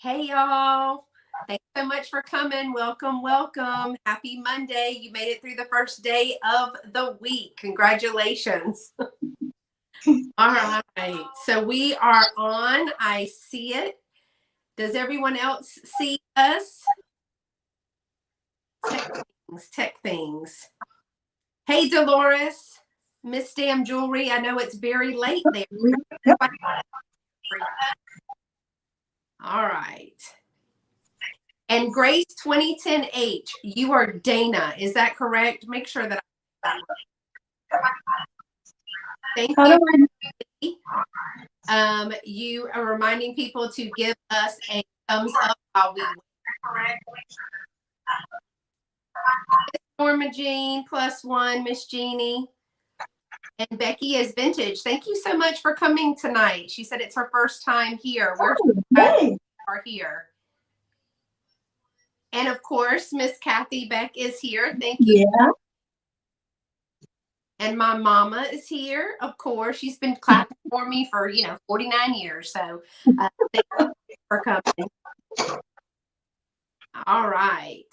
Hey, y'all. Thanks so much for coming. Welcome, welcome. Happy Monday. You made it through the first day of the week. Congratulations. All right. So we are on. I see it. Does everyone else see us? Tech things. Hey, Dolores. Miss Damn Jewelry. I know it's very late there. All right. And Grace 2010H, you are Dana. Is that correct? Make sure that thank you. You are reminding people to give us a thumbs up while we wait. Norma Jean +1, Miss Jeannie. And Becky is Vintage. Thank you so much for coming tonight. She said it's her first time here. We're glad you are here. And of course, Miss Kathy Beck is here. Thank you. Yeah. And my mama is here, of course. She's been clapping for me for, 49 years. So thank you for coming. All right.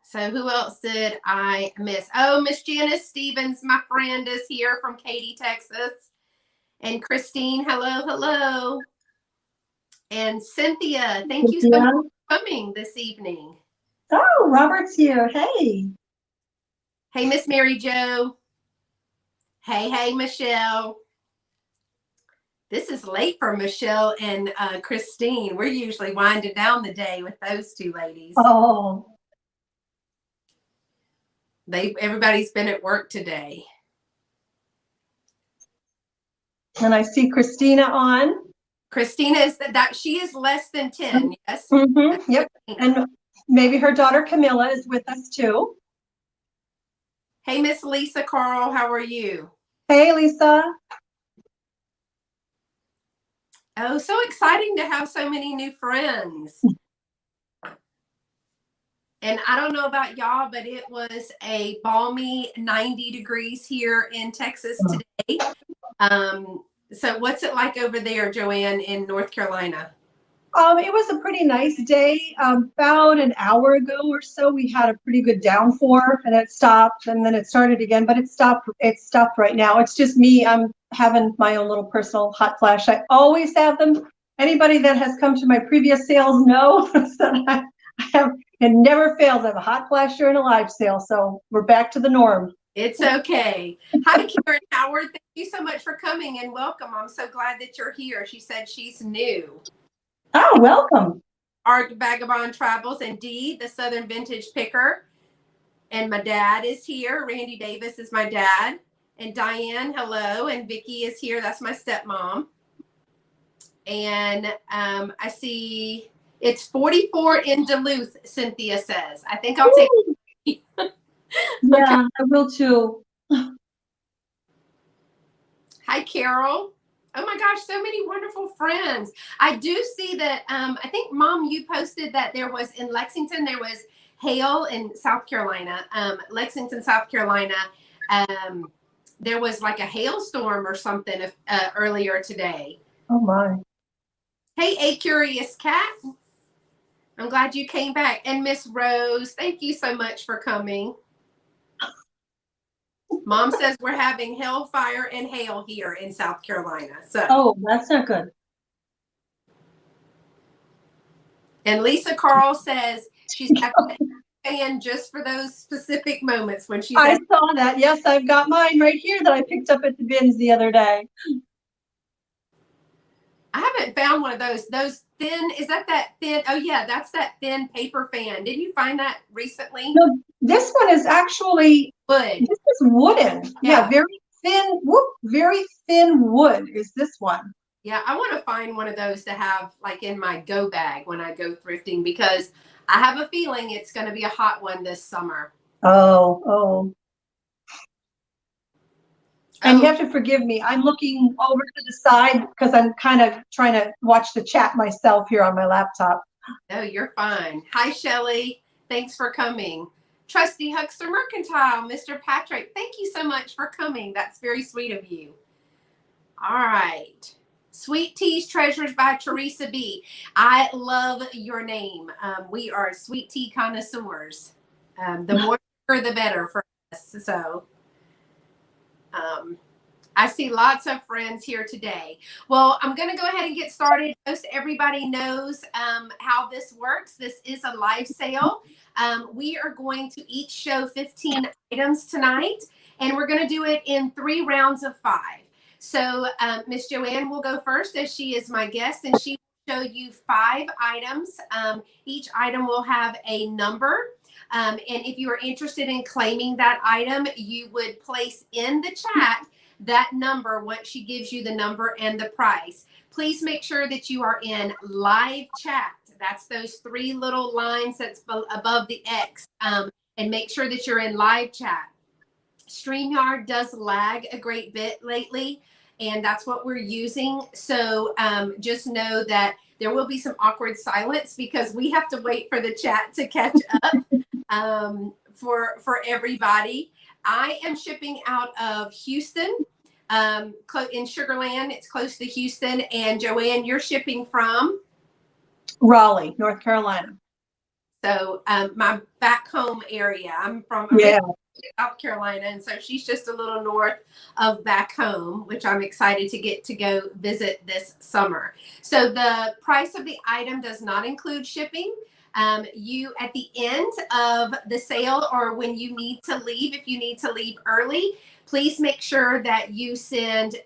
So who else did I miss? Oh, Miss Janice Stevens, my friend, is here from Katy, Texas. And Christine, hello, hello. And Cynthia, thank you so much for coming this evening. Oh, Robert's here. Hey. Hey, Miss Mary Jo. Hey, Michelle. This is late for Michelle and Christine. We're usually winding down the day with those two ladies. Oh. Everybody's been at work today. And I see Christina on. Christina is she is less than 10, yes? Mm-hmm. Yep. And maybe her daughter Camilla is with us too. Hey, Miss Lisa Carl, how are you? Hey, Lisa. Oh, so exciting to have so many new friends. And I don't know about y'all, but it was a balmy 90 degrees here in Texas today. So what's it like over there, Joanne, in North Carolina? It was a pretty nice day. About an hour ago or so, we had a pretty good downpour, and it stopped, and then it started again, but it stopped. It stopped right now. It's just me. I'm having my own little personal hot flash. I always have them. Anybody that has come to my previous sales knows that I have. It never fails. I have a hot flash during a live sale, so we're back to the norm. It's okay. Hi, Karen Howard. Thank you so much for coming and welcome. I'm so glad that you're here. She said she's new. Oh, welcome. Art Vagabond Travels and Dee, the Southern Vintage Picker. And my dad is here. Randy Davis is my dad. And Diane, hello. And Vicki is here. That's my stepmom. And I see it's 44 in Duluth, Cynthia says. I think I'll take it. Yeah, I will too. Hi, Carol. Oh my gosh, so many wonderful friends. I do see that, I think, Mom, you posted that there was in Lexington, there was hail in South Carolina. Lexington, South Carolina, there was like a hailstorm or something earlier today. Oh my. Hey, A Curious Cat. I'm glad you came back. And Miss Rose, thank you so much for coming. Mom says we're having hellfire and hail here in South Carolina. So. Oh, that's not good. And Lisa Carl says she's having a fan just for those specific moments when she's. I saw that. Yes, I've got mine right here that I picked up at the bins the other day. I haven't found one of those. Those thin, is that thin? Oh yeah, that's that thin paper fan. Didn't you find that recently? No, this one is actually wood. This is wooden. Yeah, very thin. Very thin wood is this one. Yeah, I want to find one of those to have like in my go bag when I go thrifting, because I have a feeling it's going to be a hot one this summer. Oh. And you have to forgive me. I'm looking over to the side because I'm kind of trying to watch the chat myself here on my laptop. No, you're fine. Hi, Shelly. Thanks for coming. Trusty Huckster Mercantile, Mr. Patrick, thank you so much for coming. That's very sweet of you. All right. Sweet Teas Treasures by Teresa B. I love your name. We are sweet tea connoisseurs. The more sugar, the better for us. So I see lots of friends here today. Well, I'm going to go ahead and get started. Most everybody knows how this works. This is a live sale. We are going to each show 15 items tonight, and we're going to do it in 3 rounds of 5. So Miss Joanne will go first, as she is my guest, and she will show you 5 items. Each item will have a number. And if you are interested in claiming that item, you would place in the chat that number once she gives you the number and the price. Please make sure that you are in live chat. That's those 3 little lines that's above the X. And make sure that you're in live chat. StreamYard does lag a great bit lately, and that's what we're using. So just know that there will be some awkward silence because we have to wait for the chat to catch up for everybody. I am shipping out of Houston, in Sugar Land. It's close to Houston. And Joanne, you're shipping from? Raleigh, North Carolina. So my back home area. I'm from South Carolina, and so she's just a little north of back home, which I'm excited to get to go visit this summer. So the price of the item does not include shipping. You, at the end of the sale, or when you need to leave, if you need to leave early, please make sure that you send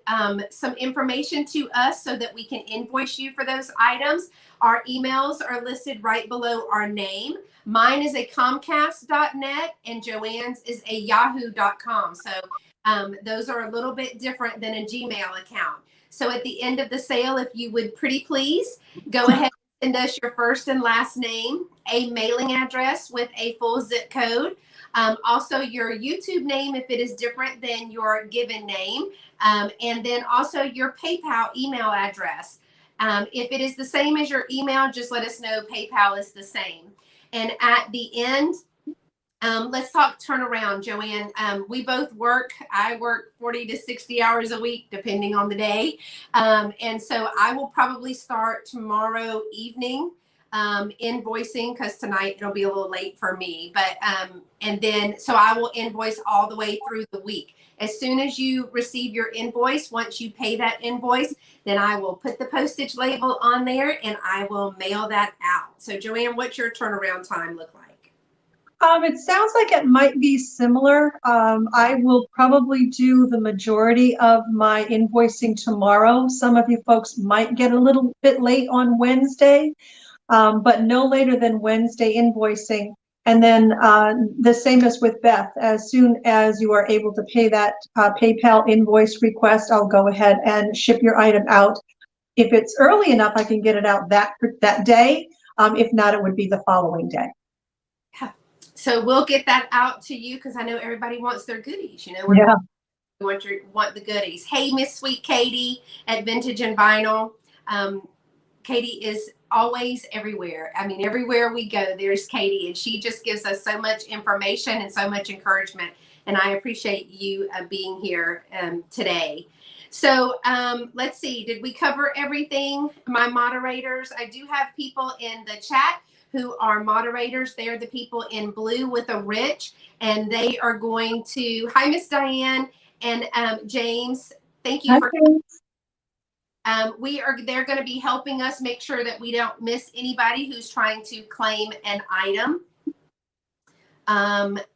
some information to us so that we can invoice you for those items. Our emails are listed right below our name. Mine is a Comcast.net and Joanne's is a Yahoo.com. So those are a little bit different than a Gmail account. So at the end of the sale, if you would pretty please go ahead and send us your first and last name, a mailing address with a full zip code, also your YouTube name if it is different than your given name, and then also your PayPal email address. If it is the same as your email, just let us know PayPal is the same. And at the end, let's talk turnaround, Joanne. We both work. I work 40 to 60 hours a week, depending on the day. And so I will probably start tomorrow evening invoicing, because tonight it'll be a little late for me. But and then so I will invoice all the way through the week. As soon as you receive your invoice, once you pay that invoice, then I will put the postage label on there and I will mail that out. So Joanne, what's your turnaround time look like? It sounds like it might be similar. I will probably do the majority of my invoicing tomorrow. Some of you folks might get a little bit late on Wednesday, but no later than Wednesday invoicing. And then the same as with Beth, as soon as you are able to pay that PayPal invoice request, I'll go ahead and ship your item out. If it's early enough, I can get it out that day. If not, it would be the following day. So we'll get that out to you because I know everybody wants their goodies. You know, we want the goodies. Hey, Miss Sweet Katie at Vintage and Vinyl. Katie is always everywhere. I mean, everywhere we go, there's Katie, and she just gives us so much information and so much encouragement. And I appreciate you being here today. So let's see. Did we cover everything? My moderators, I do have people in the chat who are moderators. They are the people in blue with a rich, and they are going to, hi, Miss Diane and James. Thank you for they're going to be helping us make sure that we don't miss anybody who's trying to claim an item.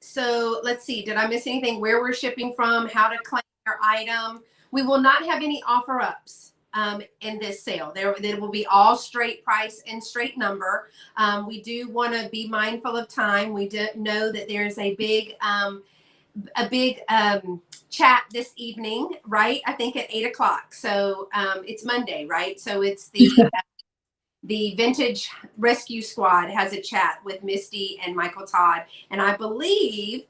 So let's see, did I miss anything? Where we're shipping from, how to claim your item. We will not have any offer ups in this sale. There will be all straight price and straight number. We do want to be mindful of time. We do know that there's a big chat this evening, right? I think at 8 o'clock. So it's Monday, right? So it's the Vintage Rescue Squad has a chat with Misty and Michael Todd. And I believe,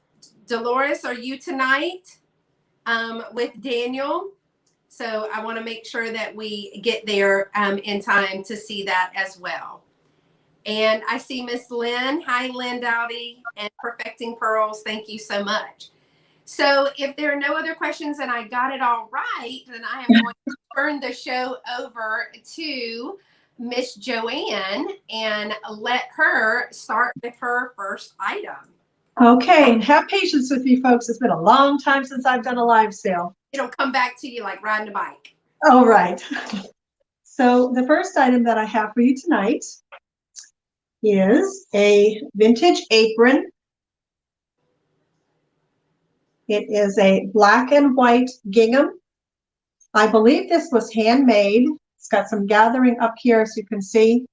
Dolores, are you tonight with Daniel? So I want to make sure that we get there in time to see that as well. And I see Miss Lynn. Hi, Lynn Dowdy and Perfecting Pearls. Thank you so much. So if there are no other questions and I got it all right, then I am going to turn the show over to Miss Joanne and let her start with her first item. Okay, and have patience with me, folks. It's been a long time since I've done a live sale. It'll come back to you like riding a bike. All right. So the first item that I have for you tonight is a vintage apron. It is a black and white gingham. I believe this was handmade. It's got some gathering up here, as you can see,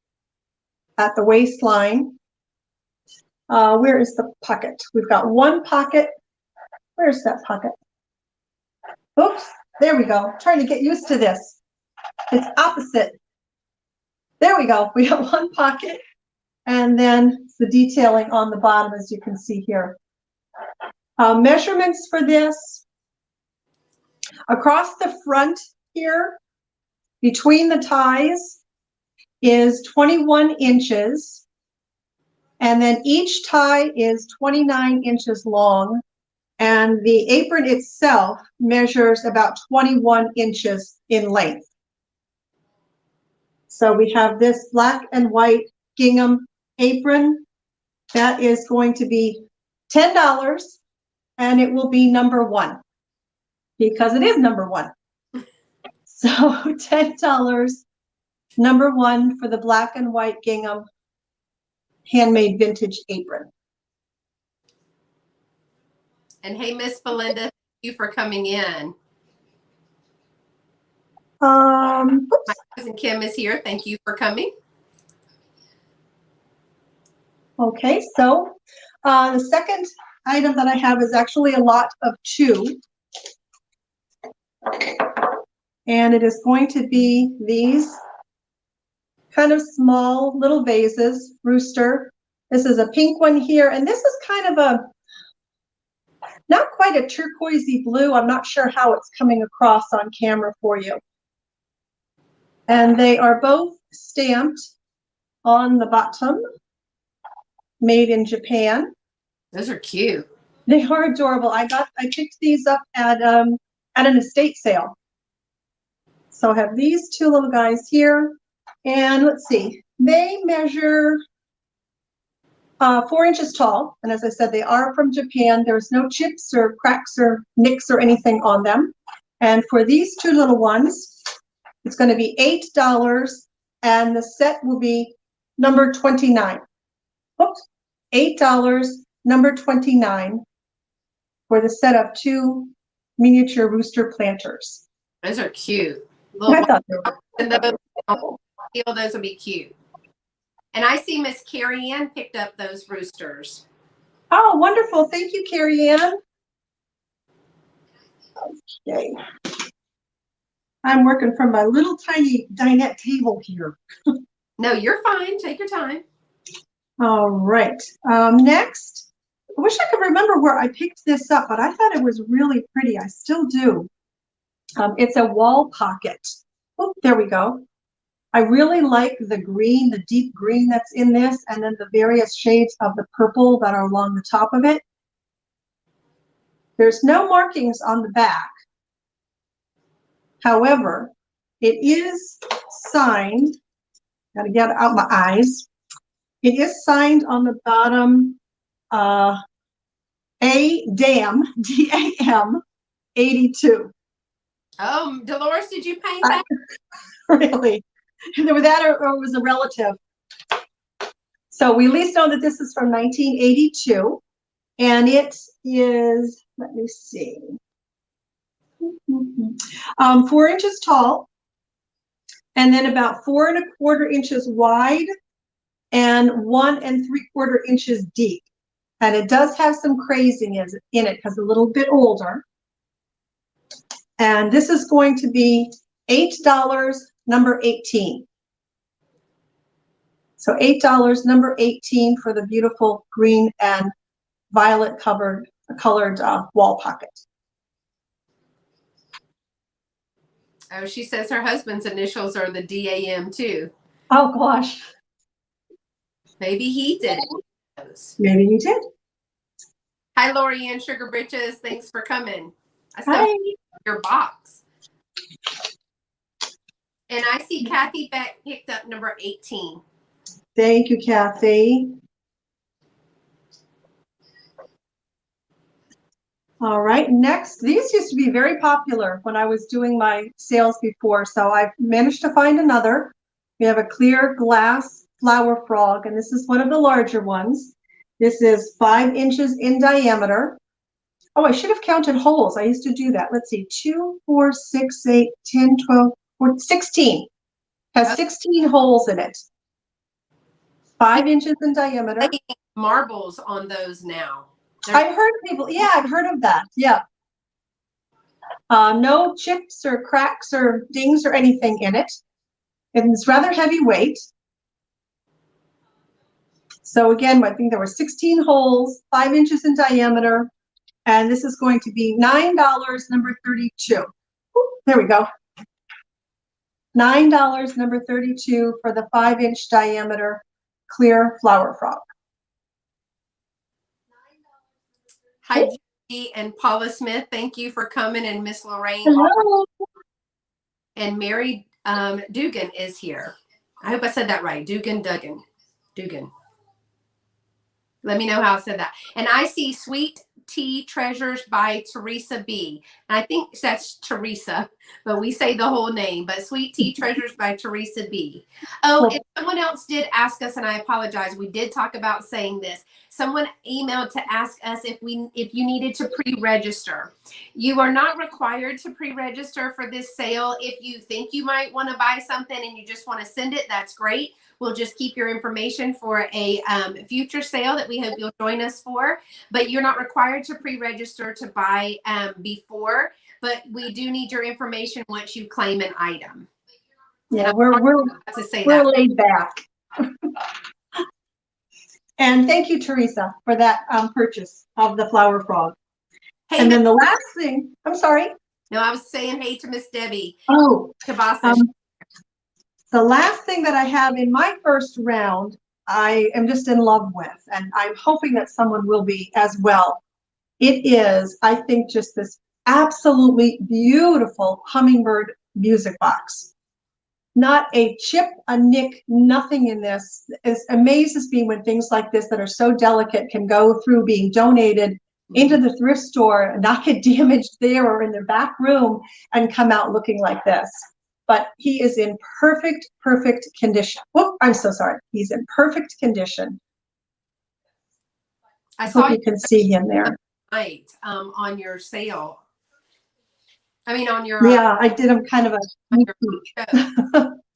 at the waistline. Where is the pocket? We've got one pocket. Where's that pocket? Oops, there we go. I'm trying to get used to this. It's opposite. There we go. We have one pocket, and then the detailing on the bottom, as you can see here. Measurements for this. Across the front here, between the ties, is 21 inches. And then each tie is 29 inches long. And the apron itself measures about 21 inches in length. So we have this black and white gingham apron. That is going to be $10, and it will be number 1 because it is number 1. So $10, number 1 for the black and white gingham handmade vintage apron. And hey, Miss Belinda, thank you for coming in. Oops. My cousin Kim is here. Thank you for coming. Okay, so the second item that I have is actually a lot of 2. And it is going to be these kind of small little vases, rooster. This is a pink one here, and this is kind of a, not quite a turquoisey blue. I'm not sure how it's coming across on camera for you. And they are both stamped on the bottom, made in Japan. Those are cute. They are adorable. I picked these up at an estate sale. So I have these 2 little guys here, and let's see, they measure 4 inches tall. And as I said, they are from Japan. There's no chips or cracks or nicks or anything on them. And for these 2 little ones, it's going to be $8, and the set will be number 29. Oops, $8, number 29 for the set of 2 miniature rooster planters. Those are cute. I thought they were. And those will be cute. And I see Miss Carrie Ann picked up those roosters. Oh, wonderful. Thank you, Carrie Ann. Okay. I'm working from my little tiny dinette table here. No, you're fine. Take your time. All right. Next, I wish I could remember where I picked this up, but I thought it was really pretty. I still do. It's a wall pocket. Oh, there we go. I really like the green, the deep green that's in this, and then the various shades of the purple that are along the top of it. There's no markings on the back. However, it is signed, gotta get out my eyes. It is signed on the bottom, A-DAM, D-A-M, 82. Oh, Dolores, did you paint that? Really? Either that or it was a relative. So we at least know that this is from 1982, and it is, let me see, 4 inches tall, and then about 4 1/4 inches wide, and 1 3/4 inches deep. And it does have some crazing in it because it's a little bit older. And this is going to be $8, number 18. So $8, number 18 for the beautiful green and violet colored wall pocket. Oh, she says her husband's initials are the DAM too. Oh gosh. Maybe he did it. Maybe he did. Hi, Lori Ann Sugar Britches. Thanks for coming. I Hi. saw your box. And I see Kathy Beck picked up number 18. Thank you, Kathy. All right, next, these used to be very popular when I was doing my sales before, so I've managed to find another. We have a clear glass flower frog, and this is one of the larger ones. This is 5 inches in diameter. Oh, I should have counted holes. I used to do that. Let's see, 2, 4, 6, 8, 10, 12, 14, 16. Has 16 holes in it. 5 inches in diameter. Marbles on those now. I've heard people, yeah, I've heard of that. Yeah. No chips or cracks or dings or anything in it. It's rather heavyweight. So again, I think there were 16 holes, 5 inches in diameter, and this is going to be $9, number 32. Ooh, there we go. $9, number 32 for the 5-inch diameter clear flower frog. Hi, Judy and Paula Smith. Thank you for coming, and Miss Lorraine. Hello. And Mary Dugan is here. I hope I said that right. Dugan. Let me know how I said that. And I see Sweet Tea Treasures by Teresa B. And I think that's Teresa, but we say the whole name. But Sweet Tea Treasures by Teresa B. Oh, and someone else did ask us, and I apologize. We did talk about saying this. Someone emailed to ask us if you needed to pre-register. You are not required to pre-register for this sale. If you think you might want to buy something and you just want to send it, that's great. We'll just keep your information for a future sale that we hope you'll join us for. But you're not required to pre-register to buy before. But we do need your information once you claim an item. Yeah, we're laid back. And thank you, Teresa, for that purchase of the flower frog. Hey, and then the last thing, I'm sorry. No, I was saying hey to Miss Debbie. Oh, Tabasa. The last thing that I have in my first round, I am just in love with, and I'm hoping that someone will be as well. It is, I think, just this absolutely beautiful hummingbird music box. Not a chip, a nick, nothing in this. It amazes me when things like this that are so delicate can go through being donated into the thrift store and not get damaged there or in the back room and come out looking like this. But he is in perfect condition. Oh, I'm so sorry. He's in perfect condition. I hope you can see him there. Right, on your sale. I mean, on your yeah, I did him kind of a sneak peek.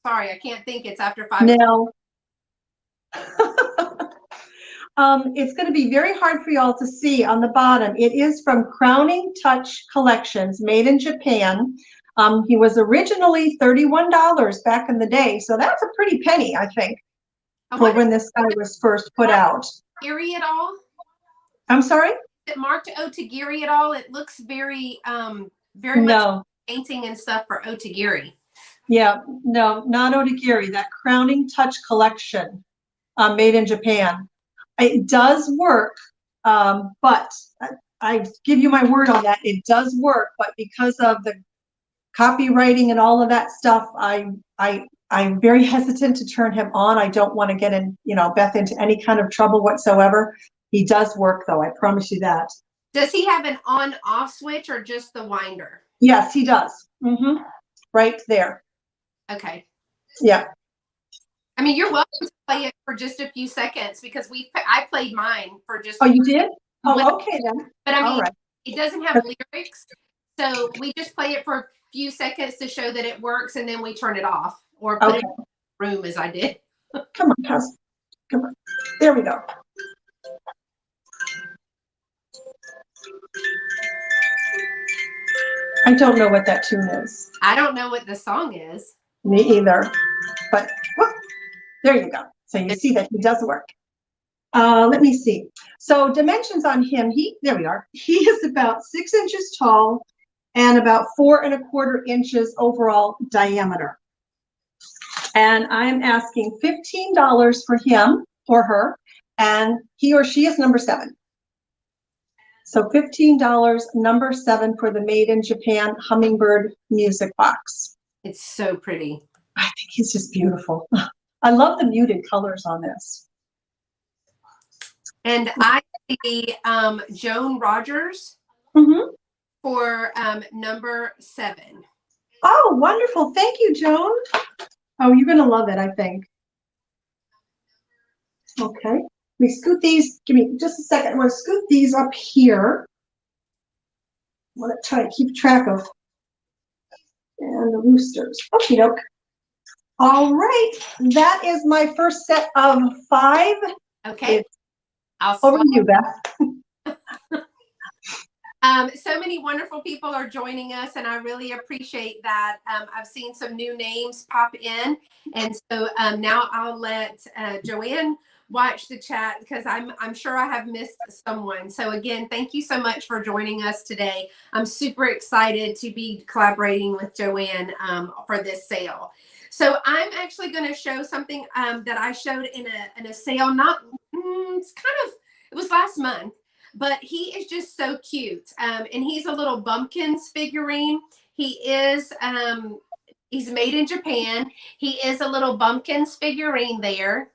Sorry, I can't think. It's after 5. No. It's going to be very hard for y'all to see on the bottom. It is from Crowning Touch Collections, made in Japan. He was originally $31 back in the day, so that's a pretty penny, I think, for when this guy was first put out. Otagiri at all? I'm sorry? Is it marked Otagiri at all? It looks very much painting and stuff for Otagiri. Yeah, no, not Otagiri. That Crowning Touch Collection, made in Japan. It does work, but I give you my word on that. It does work, but because of the copywriting and all of that stuff, I'm very hesitant to turn him on. I don't want to get Beth into any kind of trouble whatsoever. He does work though, I promise you that. Does he have an on-off switch or just the winder? Yes, he does. Mm-hmm. Right there. Okay. Yeah. I mean, you're welcome to play it for just a few seconds because I played mine for just. Oh, you did? Oh, okay then. But I mean, it doesn't have lyrics, so we just play it for a few seconds to show that it works, and then we turn it off or put it in the room as I did. Come on, Cass. Come on. There we go. I don't know what that tune is. I don't know what the song is. Me either. But whoop, there you go. So you see that he does work. Let me see. So dimensions on him, there we are. He is about 6 inches tall and about 4 1/4 inches overall diameter. And I'm asking $15 for him or her, and he or she is number 7. So $15, number 7 for the Made in Japan Hummingbird Music Box. It's so pretty. I think he's just beautiful. I love the muted colors on this. And I see Joan Rogers for number 7. Oh, wonderful. Thank you, Joan. Oh, you're going to love it, I think. Okay. Let me scoot these. Give me just a second. I want to scoot these up here. I want to try to keep track of and the roosters. Okie doke. All right. That is my first set of 5. Okay. Over to you, Beth. So many wonderful people are joining us, and I really appreciate that. I've seen some new names pop in, and so now I'll let Joanne watch the chat because I'm sure I have missed someone. So again, thank you so much for joining us today. I'm super excited to be collaborating with Joanne for this sale. So I'm actually going to show something that I showed in a sale. It was last month. But he is just so cute. And he's a little Bumpkins figurine. He is, he's made in Japan. He is a little Bumpkins figurine there.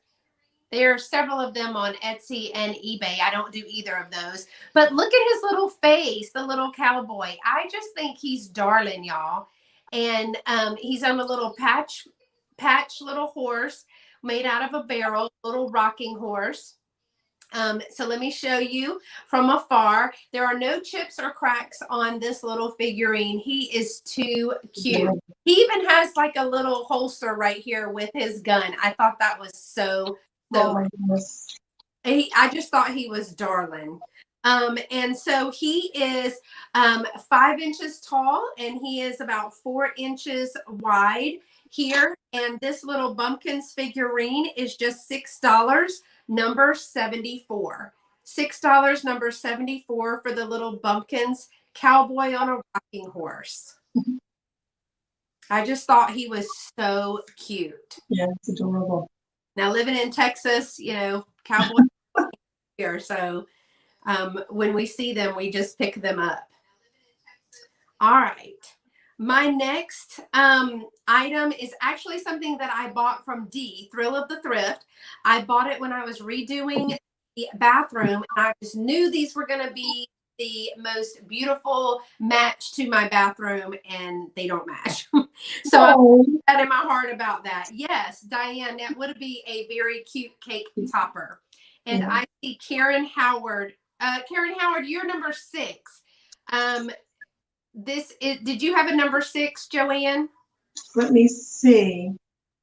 There are several of them on Etsy and eBay. I don't do either of those. But look at his little face, the little cowboy. I just think he's darling, y'all. And he's on a little patch little horse made out of a barrel, little rocking horse. So let me show you from afar. There are no chips or cracks on this little figurine. He is too cute. He even has like a little holster right here with his gun. I thought that was so Oh my goodness. I just thought he was darling. And so he is 5 inches tall, and he is about 4 inches wide here. And this little Bumpkins figurine is just $6. Number 74. $6, number 74 for the little Bumpkins cowboy on a rocking horse. I just thought he was so cute. Yeah, it's adorable. Now living in Texas, you know, cowboy here. So when we see them, we just pick them up. All right. My next item is actually something that I bought from Dee, Thrill of the Thrift. I bought it when I was redoing the bathroom, and I just knew these were going to be the most beautiful match to my bathroom, and they don't match. So I put that in my heart about that. Yes, Diane, that would be a very cute cake topper. And I see Karen Howard. Karen Howard, you're number 6. Did you have a number 6, Joanne? Let me see.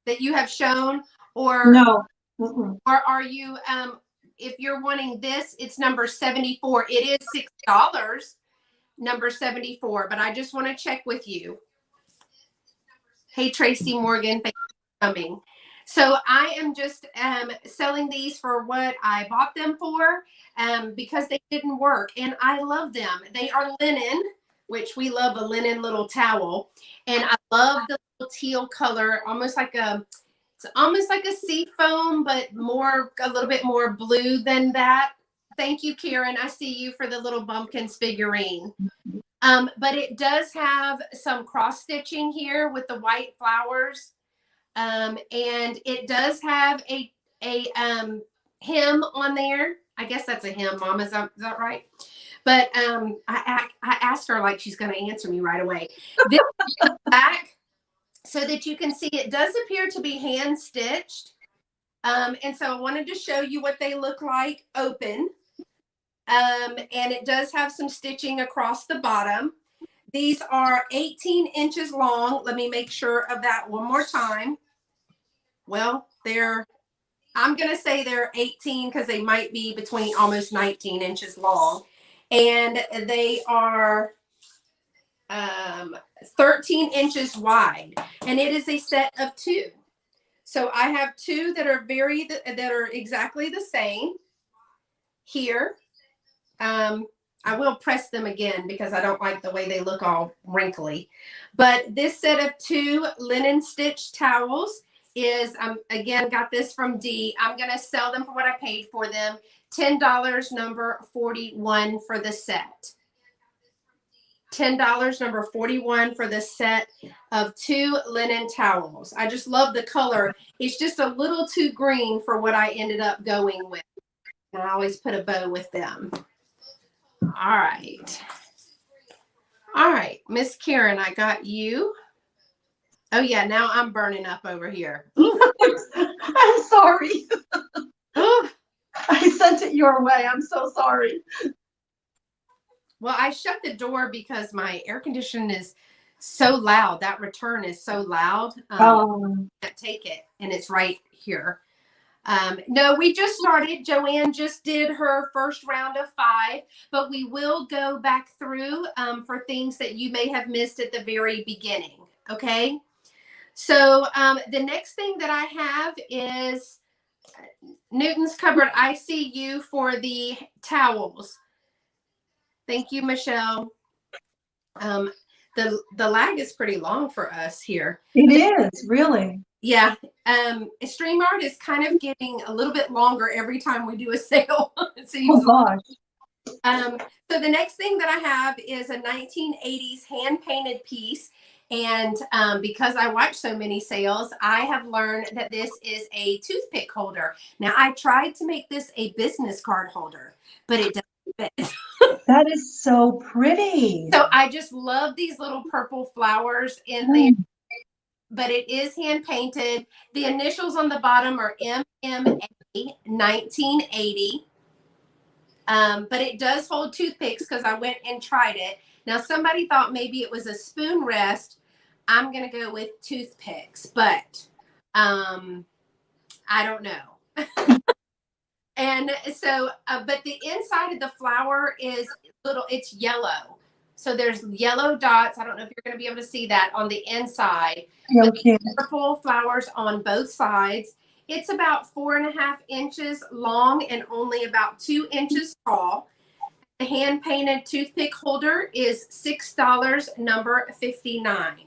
That you have shown, or no? Or are you? If you're wanting this, it's number 74. It is $6, number 74. But I just want to check with you. Hey, Tracy Morgan, thank you for coming. So I am just selling these for what I bought them for, because they didn't work, and I love them. They are linen, which we love a linen little towel. And I love the little teal color, it's almost like a sea foam, but a little bit more blue than that. Thank you, Karen. I see you for the little Bumpkins figurine. But it does have some cross stitching here with the white flowers. And it does have a hem on there. I guess that's a hem, Mom. Is that right? But I asked her like she's going to answer me right away. This is back so that you can see it does appear to be hand stitched. And so I wanted to show you what they look like open. And it does have some stitching across the bottom. These are 18 inches long. Let me make sure of that one more time. Well, I'm going to say they're 18 because they might be between almost 19 inches long. And they are 13 inches wide. And it is a set of 2. So I have 2 that are exactly the same here. I will press them again because I don't like the way they look all wrinkly. But this set of 2 linen stitch towels is, again, got this from Dee. I'm going to sell them for what I paid for them. $10, number 41 for the set. $10, number 41 for the set of 2 linen towels. I just love the color. It's just a little too green for what I ended up going with. And I always put a bow with them. All right. All right, Miss Karen, I got you. Oh yeah, now I'm burning up over here. I'm sorry. Ooh. I sent it your way. I'm so sorry. Well, I shut the door because my air conditioning is so loud. That return is so loud. I can't take it, and it's right here. No, we just started. Joanne just did her first round of 5, but we will go back through for things that you may have missed at the very beginning. Okay. So the next thing that I have is Newton's Cupboard ICU for the towels. Thank you, Michelle. The lag is pretty long for us here. It is, really. Yeah. StreamYard is kind of getting a little bit longer every time we do a sale. It seems. Oh gosh. So the next thing that I have is a 1980s hand-painted piece. And because I watch so many sales, I have learned that this is a toothpick holder. Now, I tried to make this a business card holder, but it doesn't fit. That is so pretty. So I just love these little purple flowers in there, but it is hand painted. The initials on the bottom are MMA 1980. But it does hold toothpicks because I went and tried it. Now, somebody thought maybe it was a spoon rest. I'm going to go with toothpicks, but I don't know. And so, but the inside of the flower is little, it's yellow. So there's yellow dots. I don't know if you're going to be able to see that on the inside. Okay. Purple flowers on both sides. It's about 4.5 inches long and only about 2 inches tall. The hand painted toothpick holder is $6, number 59.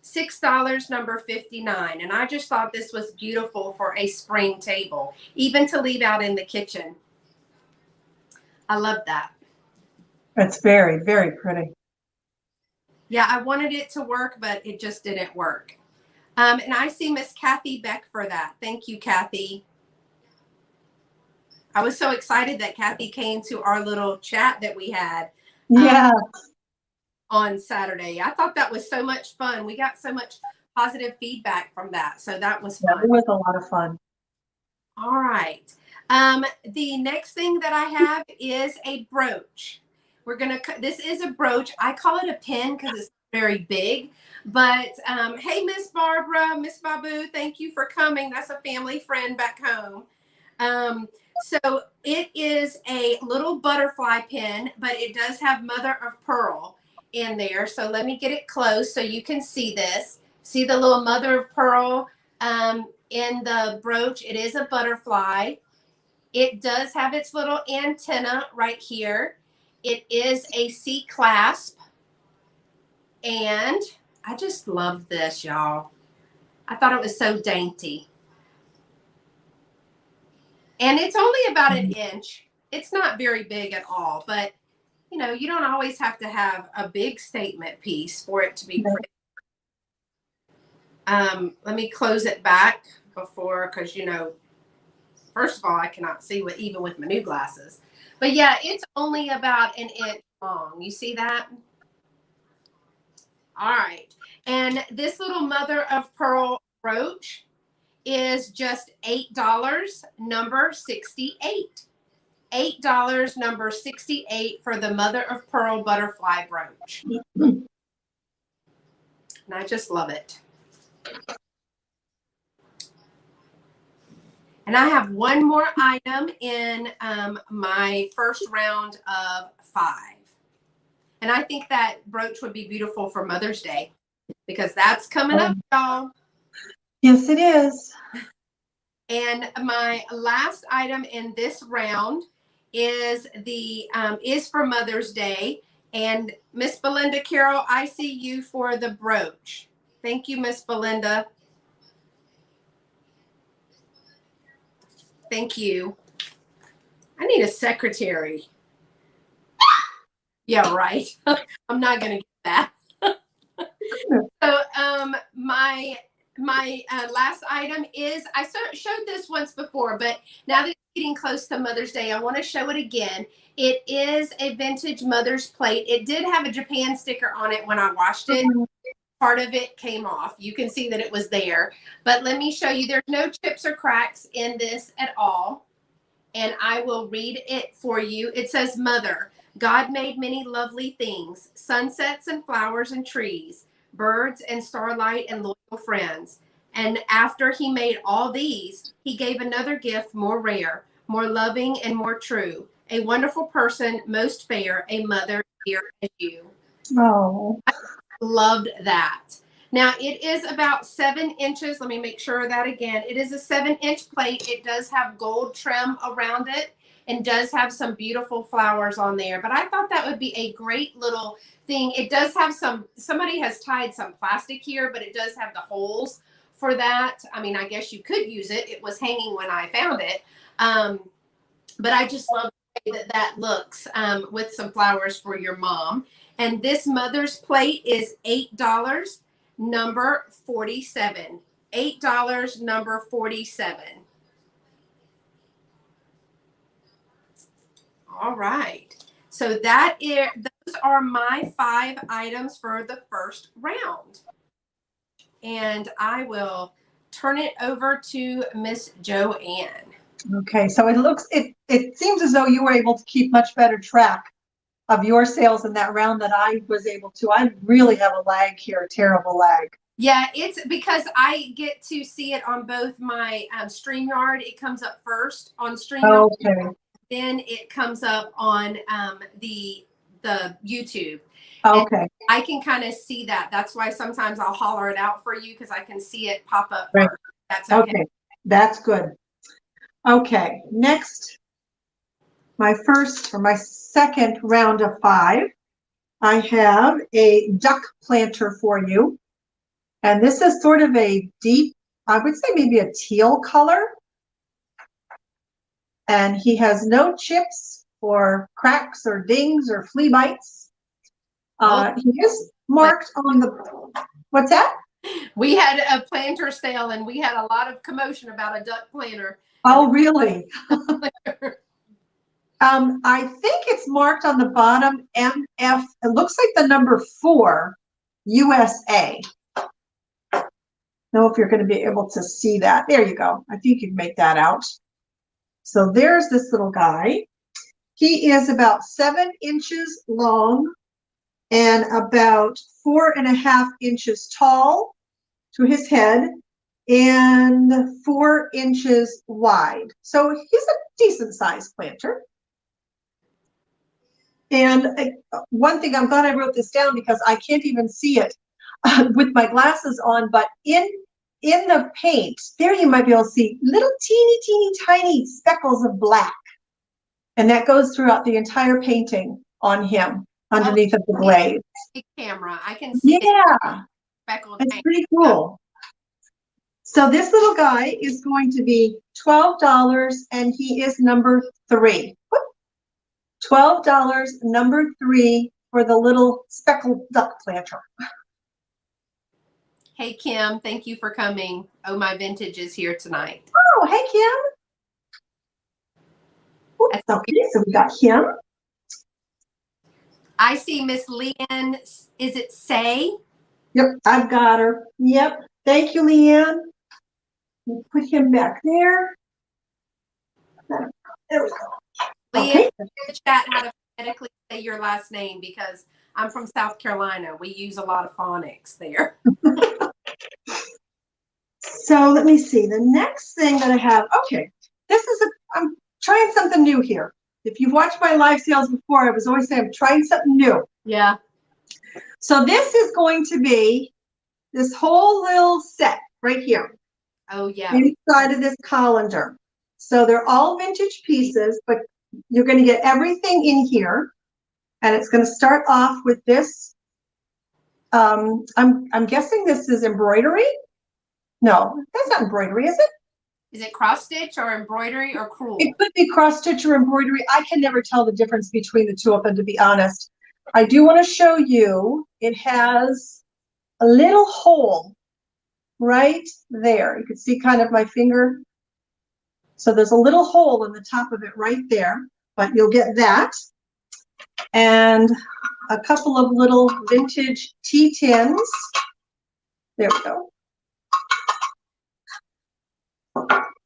$6, number 59. And I just thought this was beautiful for a spring table, even to leave out in the kitchen. I love that. That's very, very pretty. Yeah, I wanted it to work, but it just didn't work. And I see Miss Kathy Beck for that. Thank you, Kathy. I was so excited that Kathy came to our little chat that we had. Yeah. On Saturday. I thought that was so much fun. We got so much positive feedback from that. So that was fun. Yeah, it was a lot of fun. All right. The next thing that I have is a brooch. This is a brooch. I call it a pin because it's very big. But hey, Miss Barbara, Miss Babu, thank you for coming. That's a family friend back home. So it is a little butterfly pin, but it does have mother of pearl in there. So let me get it close so you can see this. See the little mother of pearl in the brooch. It is a butterfly. It does have its little antenna right here. It is a C clasp. And I just love this, y'all. I thought it was so dainty. And it's only about 1 inch. It's not very big at all, but you know, you don't always have to have a big statement piece for it to be pretty. Let me close it back before, because you know, first of all, I cannot see even with my new glasses. But yeah, it's only about 1 inch long. You see that? All right. And this little mother of pearl brooch is just $8, number 68. $8, number 68 for the mother of pearl butterfly brooch. And I just love it. And I have one more item in my first round of 5. And I think that brooch would be beautiful for Mother's Day because that's coming up, y'all. Yes, it is. And my last item in this round is for Mother's Day. And Miss Belinda Carroll, I see you for the brooch. Thank you, Miss Belinda. Thank you. I need a secretary. Yeah, right. I'm not going to get that. So my last item is, I showed this once before, but now that it's getting close to Mother's Day, I want to show it again. It is a vintage Mother's plate. It did have a Japan sticker on it when I washed it. Part of it came off. You can see that it was there. But let me show you. There's no chips or cracks in this at all. And I will read it for you. It says, Mother, God made many lovely things, sunsets and flowers and trees, birds and starlight and loyal friends. And after he made all these, he gave another gift more rare, more loving and more true. A wonderful person, most fair, a mother dear as you. Oh. I loved that. Now it is about 7 inches. Let me make sure of that again. It is a 7-inch plate. It does have gold trim around it and does have some beautiful flowers on there. But I thought that would be a great little thing. It does have somebody has tied some plastic here, but it does have the holes for that. I mean, I guess you could use it. It was hanging when I found it. But I just love the way that looks with some flowers for your mom. And this Mother's plate is $8. Number 47. $8, number 47. All right. So those are my 5 items for the first round. And I will turn it over to Miss Joanne. Okay, so it seems as though you were able to keep much better track of your sales in that round than I was able to. I really have a lag here, a terrible lag. Yeah, it's because I get to see it on both my StreamYard. It comes up first on StreamYard. Okay. Then it comes up on the YouTube. Okay. And I can kind of see that. That's why sometimes I'll holler it out for you because I can see it pop up Right. first. That's okay. Okay, that's good. Okay, next, my second round of 5, I have a duck planter for you. And this is sort of a deep, I would say maybe a teal color. And he has no chips or cracks or dings or flea bites. He is marked on the, what's that? We had a planter sale and we had a lot of commotion about a duck planter. Oh, really? I think it's marked on the bottom, MF. It looks like the number 4, USA. Know if you're going to be able to see that. There you go. I think you can make that out. So there's this little guy. He is about 7 inches long and about 4.5 inches tall to his head and 4 inches wide. So he's a decent sized planter. And one thing, I'm glad I wrote this down because I can't even see it with my glasses on, but in the paint, there you might be able to see little teeny tiny speckles of black. And that goes throughout the entire painting on him underneath of the glaze. Big camera. I can see yeah, it. It's pretty cool. So this little guy is going to be $12 and he is number 3. $12, number 3 for the little speckled duck planter. Hey, Kim, thank you for coming. Oh, my vintage is here tonight. Oh, hey, Kim. Oops, okay, so we got Kim. I see Miss Leanne. Is it Say? Yep, I've got her. Yep. Thank you, Leanne. We'll put him back there. There we go. Leanne, Okay. in the chat how to phonetically say your last name because I'm from South Carolina. We use a lot of phonics there. So let me see. The next thing that I have, okay, I'm trying something new here. If you've watched my live sales before, I was always saying I'm trying something new. Yeah. So this is going to be this whole little set right here. Oh, yeah. Inside of this colander. So they're all vintage pieces, but you're going to get everything in here. And it's going to start off with this. I'm guessing this is embroidery. No, that's not embroidery, is it? Is it cross stitch or embroidery or crewel? It could be cross stitch or embroidery. I can never tell the difference between the two of them, to be honest. I do want to show you, it has a little hole right there. You can see kind of my finger. So there's a little hole in the top of it right there, but you'll get that. And a couple of little vintage tea tins. There we go.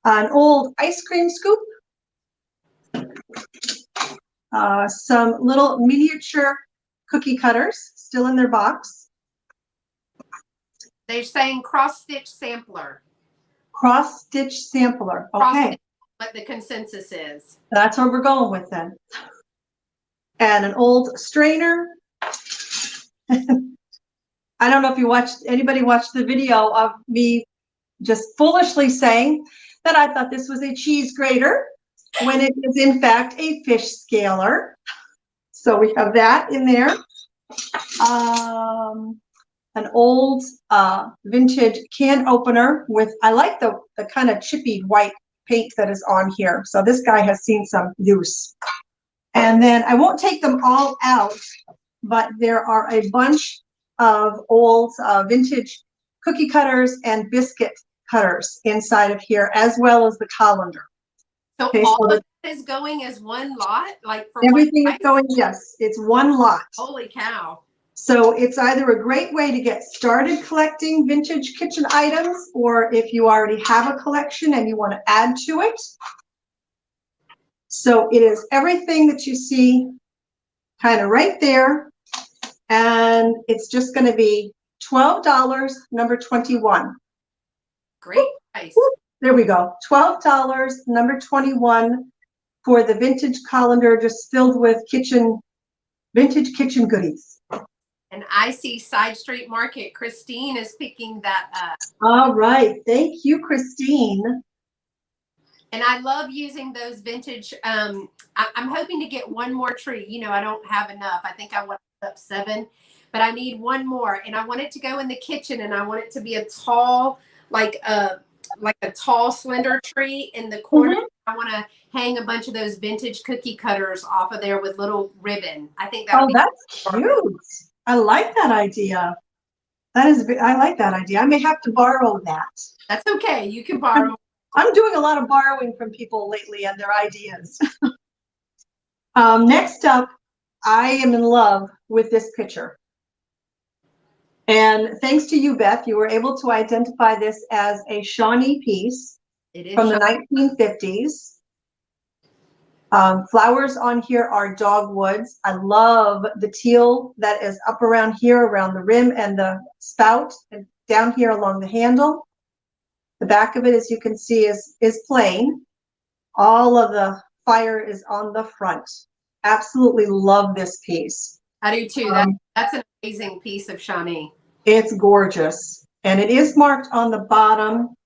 An old ice cream scoop. Some little miniature cookie cutters still in their box. They're saying cross-stitch sampler. Cross-stitch sampler. Okay. What the consensus is. That's what we're going with then. And an old strainer. I don't know if anybody watched the video of me just foolishly saying that I thought this was a cheese grater when it is in fact a fish scaler. So we have that in there. An old vintage can opener with, I like the kind of chippy white paint that is on here. So this guy has seen some use. And then I won't take them all out, but there are a bunch of old vintage cookie cutters and biscuit cutters inside of here, as well as the colander. So okay, all so of it is going as one lot? Like for everything one is going, yes, it's one lot. Holy cow. So it's either a great way to get started collecting vintage kitchen items, or if you already have a collection and you want to add to it. So it is everything that you see kind of right there. And it's just going to be $12, number 21. Great price. There we go. $12, number 21 for the vintage colander, just filled with vintage kitchen goodies. And I see Side Street Market. Christine is picking that up. All right. Thank you, Christine. And I love using those vintage. I'm hoping to get one more tree. You know, I don't have enough. I think I want to put up 7, but I need one more. And I want it to go in the kitchen, and I want it to be a tall, like a tall, slender tree in the corner. Mm-hmm. I want to hang a bunch of those vintage cookie cutters off of there with little ribbon. I think that would be that's cute. I like that idea. I like that idea. I may have to borrow that. That's okay. You can borrow. I'm doing a lot of borrowing from people lately and their ideas. Next up, I am in love with this picture. And thanks to you, Beth, you were able to identify this as a Shawnee piece from the 1950s. Flowers on here are dogwoods. I love the teal that is up around here, around the rim and the spout, and down here along the handle. The back of it, as you can see, is plain. All of the fire is on the front. Absolutely love this piece. I do too. That's an amazing piece of Shawnee. It's gorgeous. And it is marked on the bottom,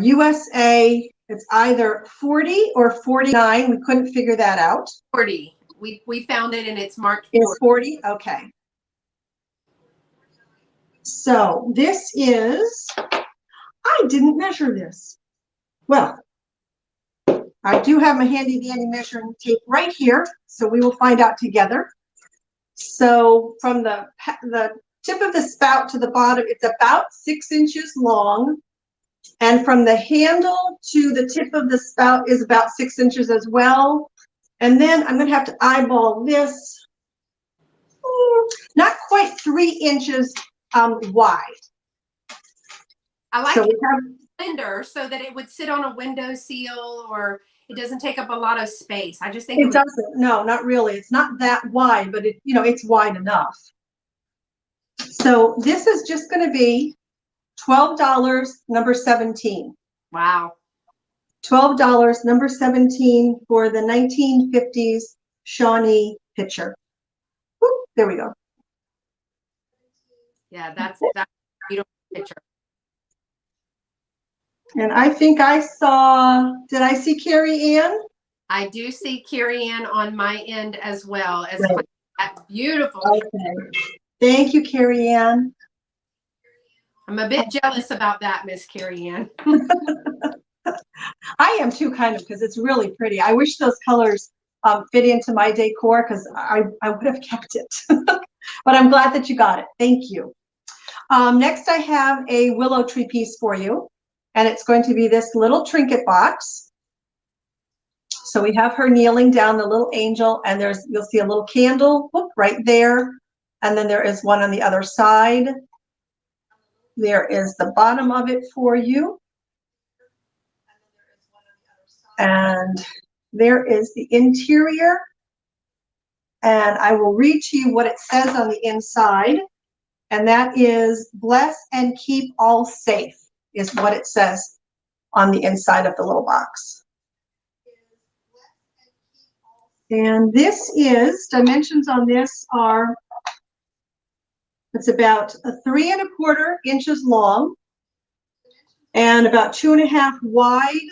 USA. It's either 40 or 49. We couldn't figure that out. 40. We found it and it's marked 40. It's 40? Okay. So this is, I didn't measure this. Well, I do have my handy dandy measuring tape right here, so we will find out together. So from the tip of the spout to the bottom, it's about 6 inches long. And from the handle to the tip of the spout is about 6 inches as well. And then I'm going to have to eyeball this. Not quite 3 inches wide. I like it so that it would sit on a windowsill, or it doesn't take up a lot of space. I just think it doesn't. No, not really. It's not that wide, but it's wide enough. So this is just going to be $12, number 17. Wow. $12, number 17 for the 1950s Shawnee picture. Whoop, there we go. Yeah, that's a beautiful picture. And I think I saw, did I see Carrie Ann? I do see Carrie Ann on my end as well as that beautiful. Okay. Thank you, Carrie Ann. I'm a bit jealous about that, Miss Carrie Ann. I am too, kind of, because it's really pretty. I wish those colors fit into my decor because I would have kept it. But I'm glad that you got it. Thank you. Next, I have a willow tree piece for you, and it's going to be this little trinket box. So we have her kneeling down, the little angel, and you'll see a little candle right there, and then there is one on the other side. There is the bottom of it for you. And there is the interior. And I will read to you what it says on the inside. And that is, bless and keep all safe, is what it says on the inside of the little box. And this is, dimensions on this are, it's about 3 1/4 inches long and about 2 1/2 wide,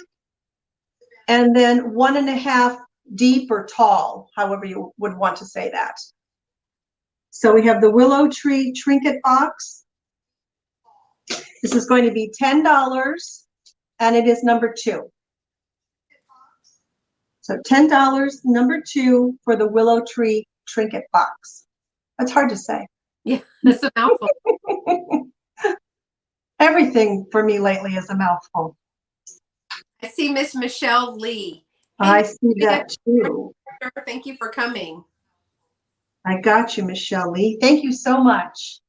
and then 1 1/2 deep or tall, however you would want to say that. So we have the willow tree trinket box. This is going to be $10, and it is number 2. So $10, number 2 for the willow tree trinket box. That's hard to say. Yeah, that's a mouthful. Everything for me lately is a mouthful. I see Miss Michelle Lee. I see that too. Thank you for coming. I got you, Michelle Lee. Thank you so much.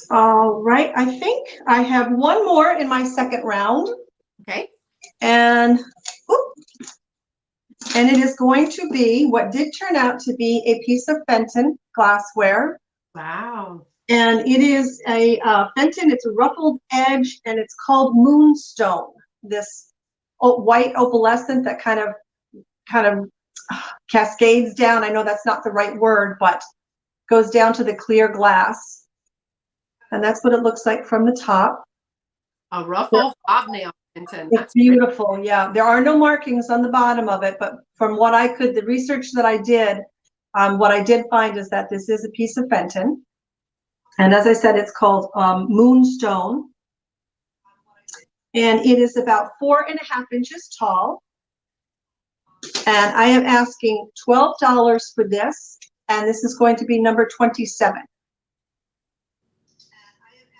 All right, I think I have one more in my second round. Okay. And it is going to be what did turn out to be a piece of Fenton glassware. Wow. And it is a Fenton, it's a ruffled edge, and it's called Moonstone. This white opalescent that kind of cascades down. I know that's not the right word, but goes down to the clear glass. And that's what it looks like from the top. A ruffle hobnail Fenton. It's beautiful. Yeah, there are no markings on the bottom of it, but from what the research that I did, what I did find is that this is a piece of Fenton. And as I said, it's called Moonstone. And it is about 4 1/2 inches tall. And I am asking $12 for this. And this is going to be number 27.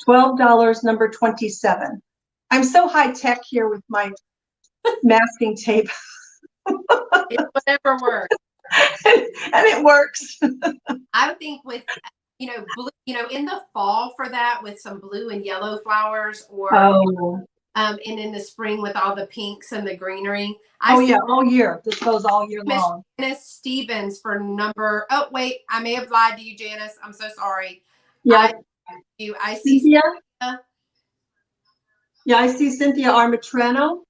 $12, number 27. I'm so high tech here with my masking tape. It's whatever works. And it works. I think with blue, in the fall for that with some blue and yellow flowers, or and in the spring with all the pinks and the greenery. All year. This goes all year long. Janice Stevens for number. Oh wait, I may have lied to you, Janice. I'm so sorry. Yeah. I see Cynthia. Yeah, I see Cynthia Armatrano.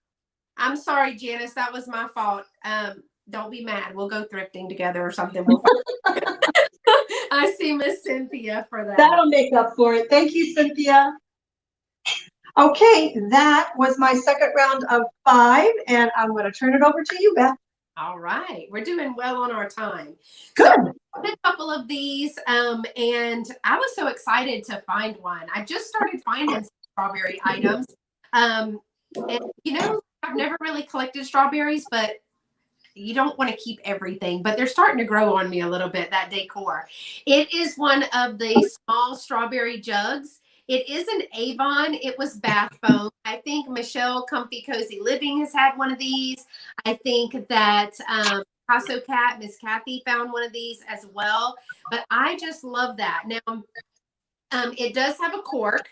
I'm sorry, Janice. That was my fault. Don't be mad. We'll go thrifting together or something. I see Miss Cynthia for that. That'll make up for it. Thank you, Cynthia. Okay, that was my second round of 5, and I'm going to turn it over to you, Beth. All right, we're doing well on our time. Good. So a couple of these, and I was so excited to find one. I just started finding strawberry items, and I've never really collected strawberries, but you don't want to keep everything, but they're starting to grow on me a little bit, that decor. It is one of the small strawberry jugs. It is an Avon. It was bath foam. I think Michelle Comfy Cozy Living has had one of these. I think that Picasso Cat, Miss Kathy, found one of these as well. But I just love that. Now, it does have a cork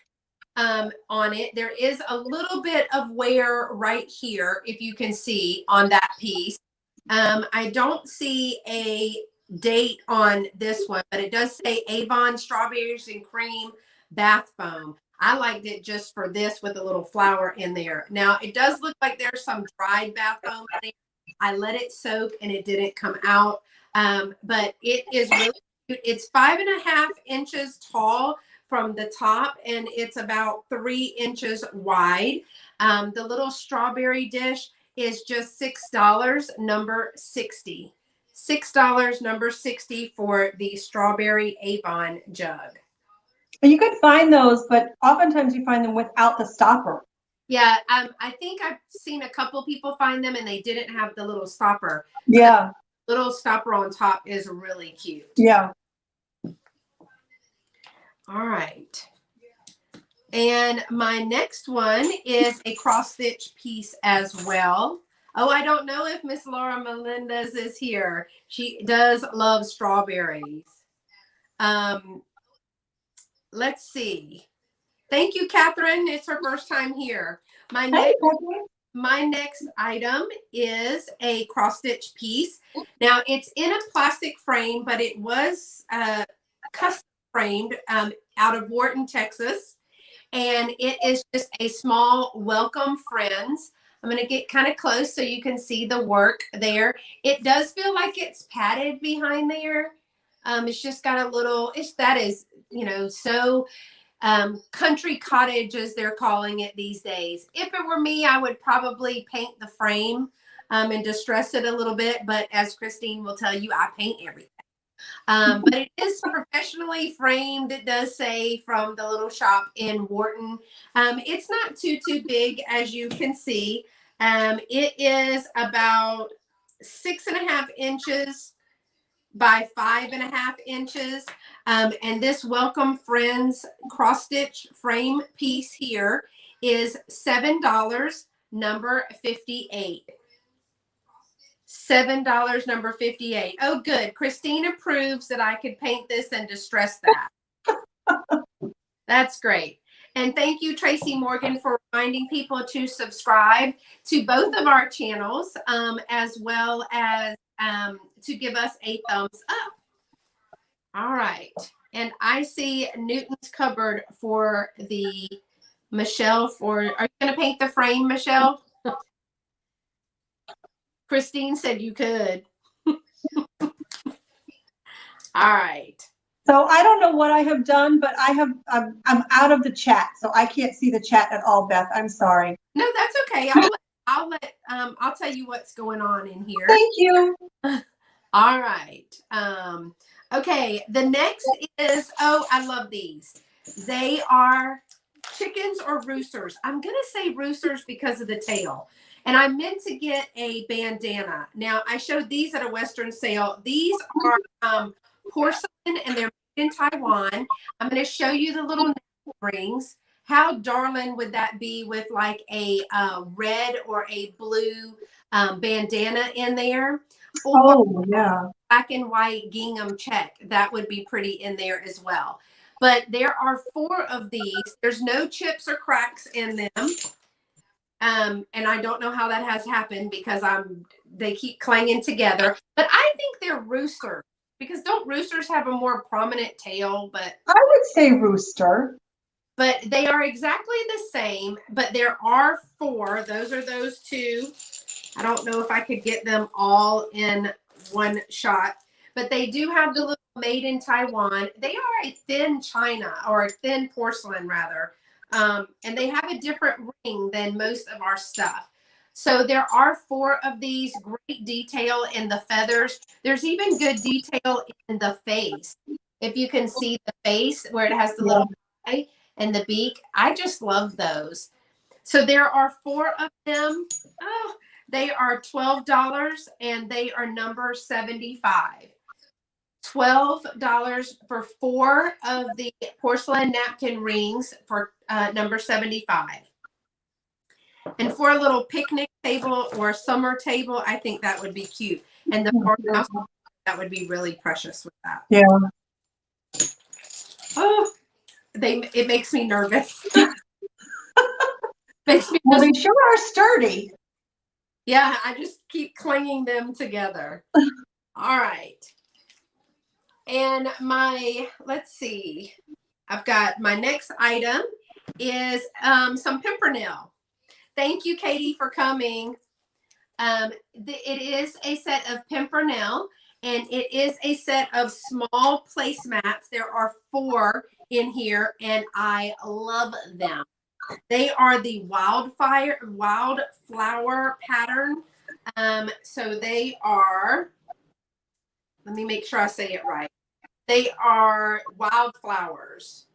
on it. There is a little bit of wear right here, if you can see on that piece. I don't see a date on this one, but it does say Avon Strawberries and Cream Bath Foam. I liked it just for this with a little flower in there. Now, it does look like there's some dried bath foam in there. I let it soak and it didn't come out, but it is really cute. It's 5 1/2 inches tall from the top, and it's about 3 inches wide. The little strawberry dish is just $6, number 60. $6, number 60 for the strawberry Avon jug. And you could find those, but oftentimes you find them without the stopper. Yeah, I think I've seen a couple people find them and they didn't have the little stopper. So Yeah. the little stopper on top is really cute. Yeah. All right. And my next one is a cross stitch piece as well. Oh, I don't know if Miss Laura Melendez is here. She does love strawberries. Let's see. Thank you, Catherine. It's her first time here. My next item is a cross stitch piece. Now it's in a plastic frame, but it was custom framed out of Wharton, Texas. And it is just a small welcome friends. I'm going to get kind of close so you can see the work there. It does feel like it's padded behind there. It's just got a little, that is, so country cottage as they're calling it these days. If it were me, I would probably paint the frame and distress it a little bit. But as Christine will tell you, I paint everything. But it is professionally framed. It does say from the little shop in Wharton. It's not too big, as you can see. It is about 6.5 inches by 5.5 inches. And this Welcome Friends cross stitch frame piece here is $7, number 58. $7, number 58. Oh, good. Christine approves that I could paint this and distress that. That's great. And thank you, Tracy Morgan, for reminding people to subscribe to both of our channels, as well as to give us a thumbs up. All right. And I see Newton's cupboard for the Michelle are you going to paint the frame, Michelle? Christine said you could. All right. So I don't know what I have done, but I'm out of the chat, so I can't see the chat at all, Beth. I'm sorry. No, that's okay. I'll tell you what's going on in here. Thank you. All right. Okay, the next is, oh, I love these. They are chickens or roosters. I'm going to say roosters because of the tail. And I meant to get a bandana. Now, I showed these at a Western sale. These are porcelain and they're made in Taiwan. I'm going to show you the little rings. How darling would that be with like a red or a blue bandana in there? Oh, yeah. Black and white gingham check. That would be pretty in there as well. But there are 4 of these. There's no chips or cracks in them. And I don't know how that has happened because they keep clanging together. But I think they're roosters because don't roosters have a more prominent tail? But I would say rooster. But they are exactly the same. But there are 4. Those are those 2. I don't know if I could get them all in one shot. But they do have the little made in Taiwan. They are a thin china or a thin porcelain rather. And they have a different ring than most of our stuff. So there are 4 of these. Great detail in the feathers. There's even good detail in the face. If you can see the face where it has the little eye and the beak. I just love those. So there are 4 of them. Oh, they are $12 and they are number 75. $12 for 4 of the porcelain napkin rings for number 75. And for a little picnic table or summer table, I think that would be cute. And the farmhouse, that would be really precious with that. Yeah. Oh, it makes me nervous. Well, they sure are sturdy. Yeah, I just keep clanging them together. All right. And let's see, I've got my next item is some pimpernel. Thank you, Katie, for coming. It is a set of pimpernel, and it is a set of small placemats. There are 4 in here, and I love them. They are the wildflower pattern. So they are, let me make sure I say it right. They are wildflowers.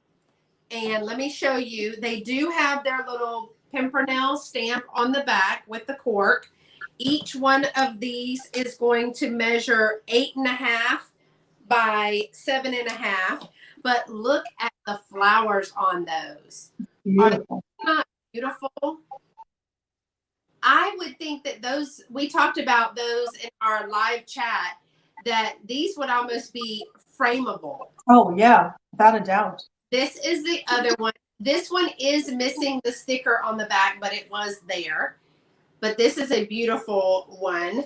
And let me show you, they do have their little Pimpernel stamp on the back with the cork. Each one of these is going to measure 8.5 by 7.5. But look at the flowers on those. Beautiful. Are they not beautiful? I would think that those, we talked about those in our live chat, that these would almost be frameable. Oh, yeah, without a doubt. This is the other one. This one is missing the sticker on the back, but it was there. But this is a beautiful one.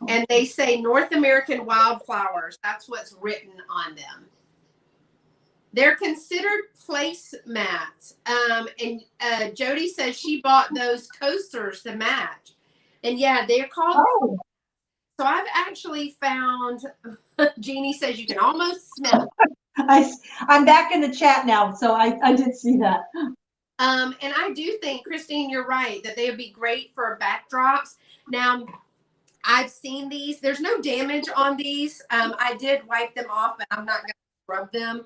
And they say North American wildflowers. That's what's written on them. They're considered placemats. And Jody says she bought those coasters to match. And yeah, they're called. Oh. So I've actually found, Jeannie says you can almost smell I'm back in the chat now, so I did see that. And I do think, Christine, you're right, that they would be great for backdrops. Now, I've seen these. There's no damage on these. I did wipe them off, but I'm not going to scrub them.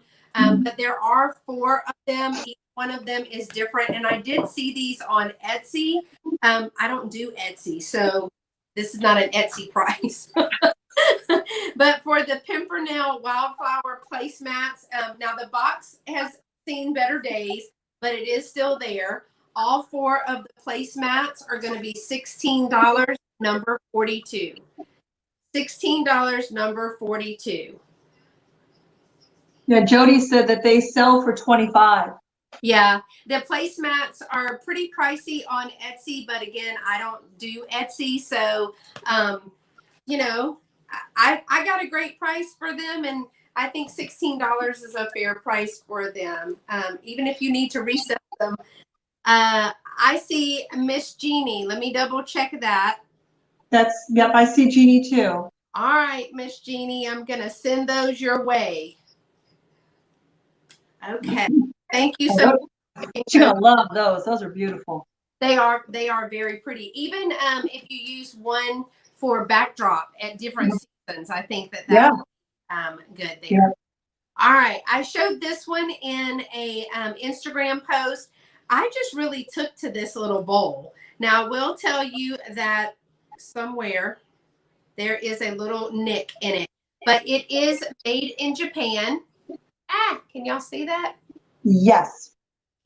But there are 4 of them. Each one of them is different. And I did see these on Etsy. I don't do Etsy, so this is not an Etsy price. But for the Pimpernel wildflower placemats, now the box has seen better days, but it is still there. All 4 of the placemats are going to be $16, number 42. $16, number 42. Yeah, Jody said that they sell for $25. Yeah, the placemats are pretty pricey on Etsy, but again, I don't do Etsy, so you know, I got a great price for them, and I think $16 is a fair price for them. Even if you need to resell them. I see Miss Jeannie. Let me double check that. Yep, I see Jeannie too. All right, Miss Jeannie, I'm gonna send those your way. Okay. Thank you so much. You're gonna love those. Those are beautiful. They are very pretty. Even if you use one for backdrop at different seasons, I think that that's good there. Yeah. All right. I showed this one in a Instagram post. I just really took to this little bowl. Now, I will tell you that somewhere there is a little nick in it, but it is made in Japan. Can y'all see that? Yes.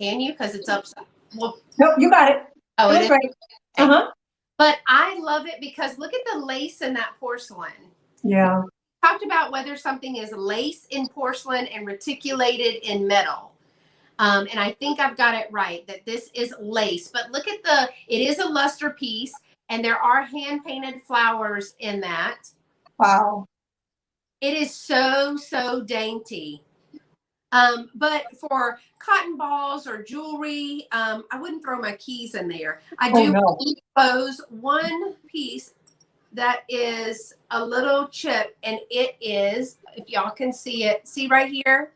Can you? Because it's upside. Well, nope, you got it. Oh, it is right. Uh-huh. But I love it because look at the lace in that porcelain. Yeah. We talked about whether something is lace in porcelain and reticulated in metal. And I think I've got it right that this is lace. But look at it is a luster piece, and there are hand-painted flowers in that. Wow. It is so, so dainty. But for cotton balls or jewelry, I wouldn't throw my keys in there. I do expose one piece that is a little chip, and it is, if y'all can see it, see right here,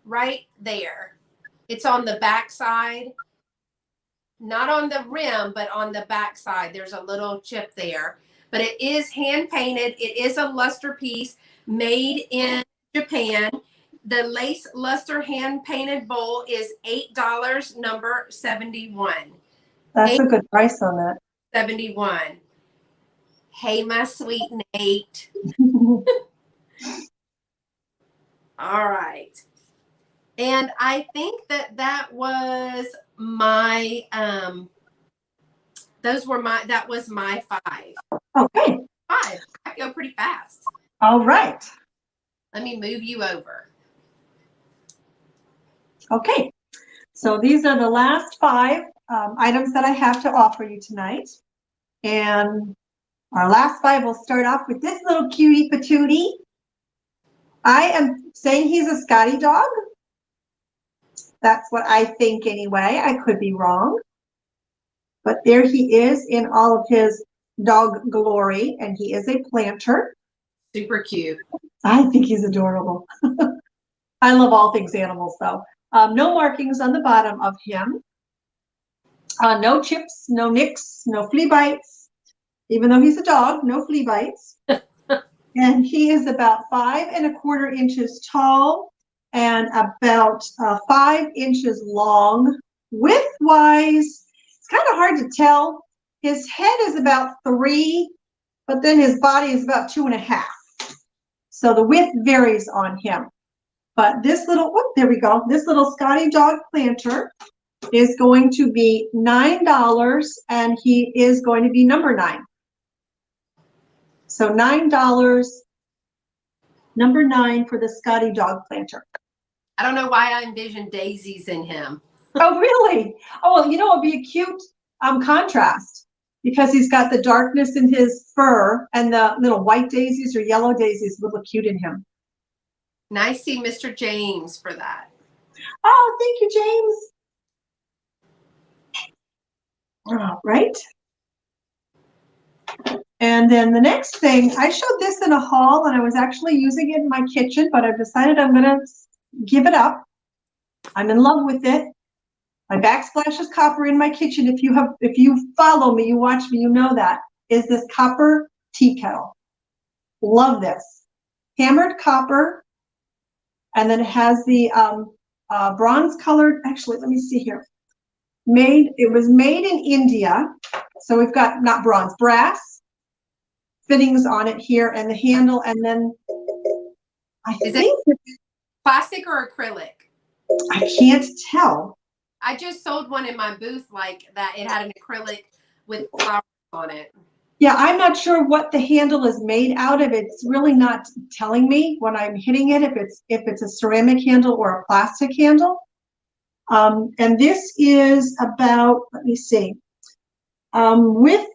right there. It's on the back side, not on the rim, but on the back side. There's a little chip there, but it is hand painted. It is a luster piece made in Japan. The lace luster hand painted bowl is $8, number 71. That's a good price on that. 71. Hey, my sweet Nate. All right. And I think that was my, that was my 5. Okay. 5. I go pretty fast. All right. Let me move you over. Okay, so these are the last 5 items that I have to offer you tonight. And our last 5 will start off with this little cutie patootie. I am saying he's a Scotty dog. That's what I think anyway. I could be wrong. But there he is in all of his dog glory, and he is a planter. Super cute. I think he's adorable. I love all things animals, though. No markings on the bottom of him. No chips, no nicks, no flea bites. Even though he's a dog, no flea bites. And he is about 5 1/4 inches tall and about 5 inches long. Width-wise, it's kind of hard to tell. His head is about 3, but then his body is about 2.5. So the width varies on him. But this little, there we go. This little Scotty dog planter is going to be $9, and he is going to be number 9. So $9, number 9 for the Scotty dog planter. I don't know why I envision daisies in him. Oh, really? Oh, well, you know, it'll be a cute contrast because he's got the darkness in his fur and the little white daisies or yellow daisies look cute in him. And I see Mr. James for that. Oh, thank you, James. All right. And then the next thing, I showed this in a haul and I was actually using it in my kitchen, but I've decided I'm going to give it up. I'm in love with it. My backsplash is copper in my kitchen. If you follow me, you watch me, you know that is this copper tea kettle. Love this. Hammered copper, and then it has the bronze colored, actually, let me see here. It was made in India. So we've got not bronze, brass fittings on it here and the handle, and then I think it's plastic or acrylic? I can't tell. I just sold one in my booth like that. It had an acrylic with flowers on it. Yeah, I'm not sure what the handle is made out of. It's really not telling me when I'm hitting it if it's a ceramic handle or a plastic handle. And this is about, let me see, with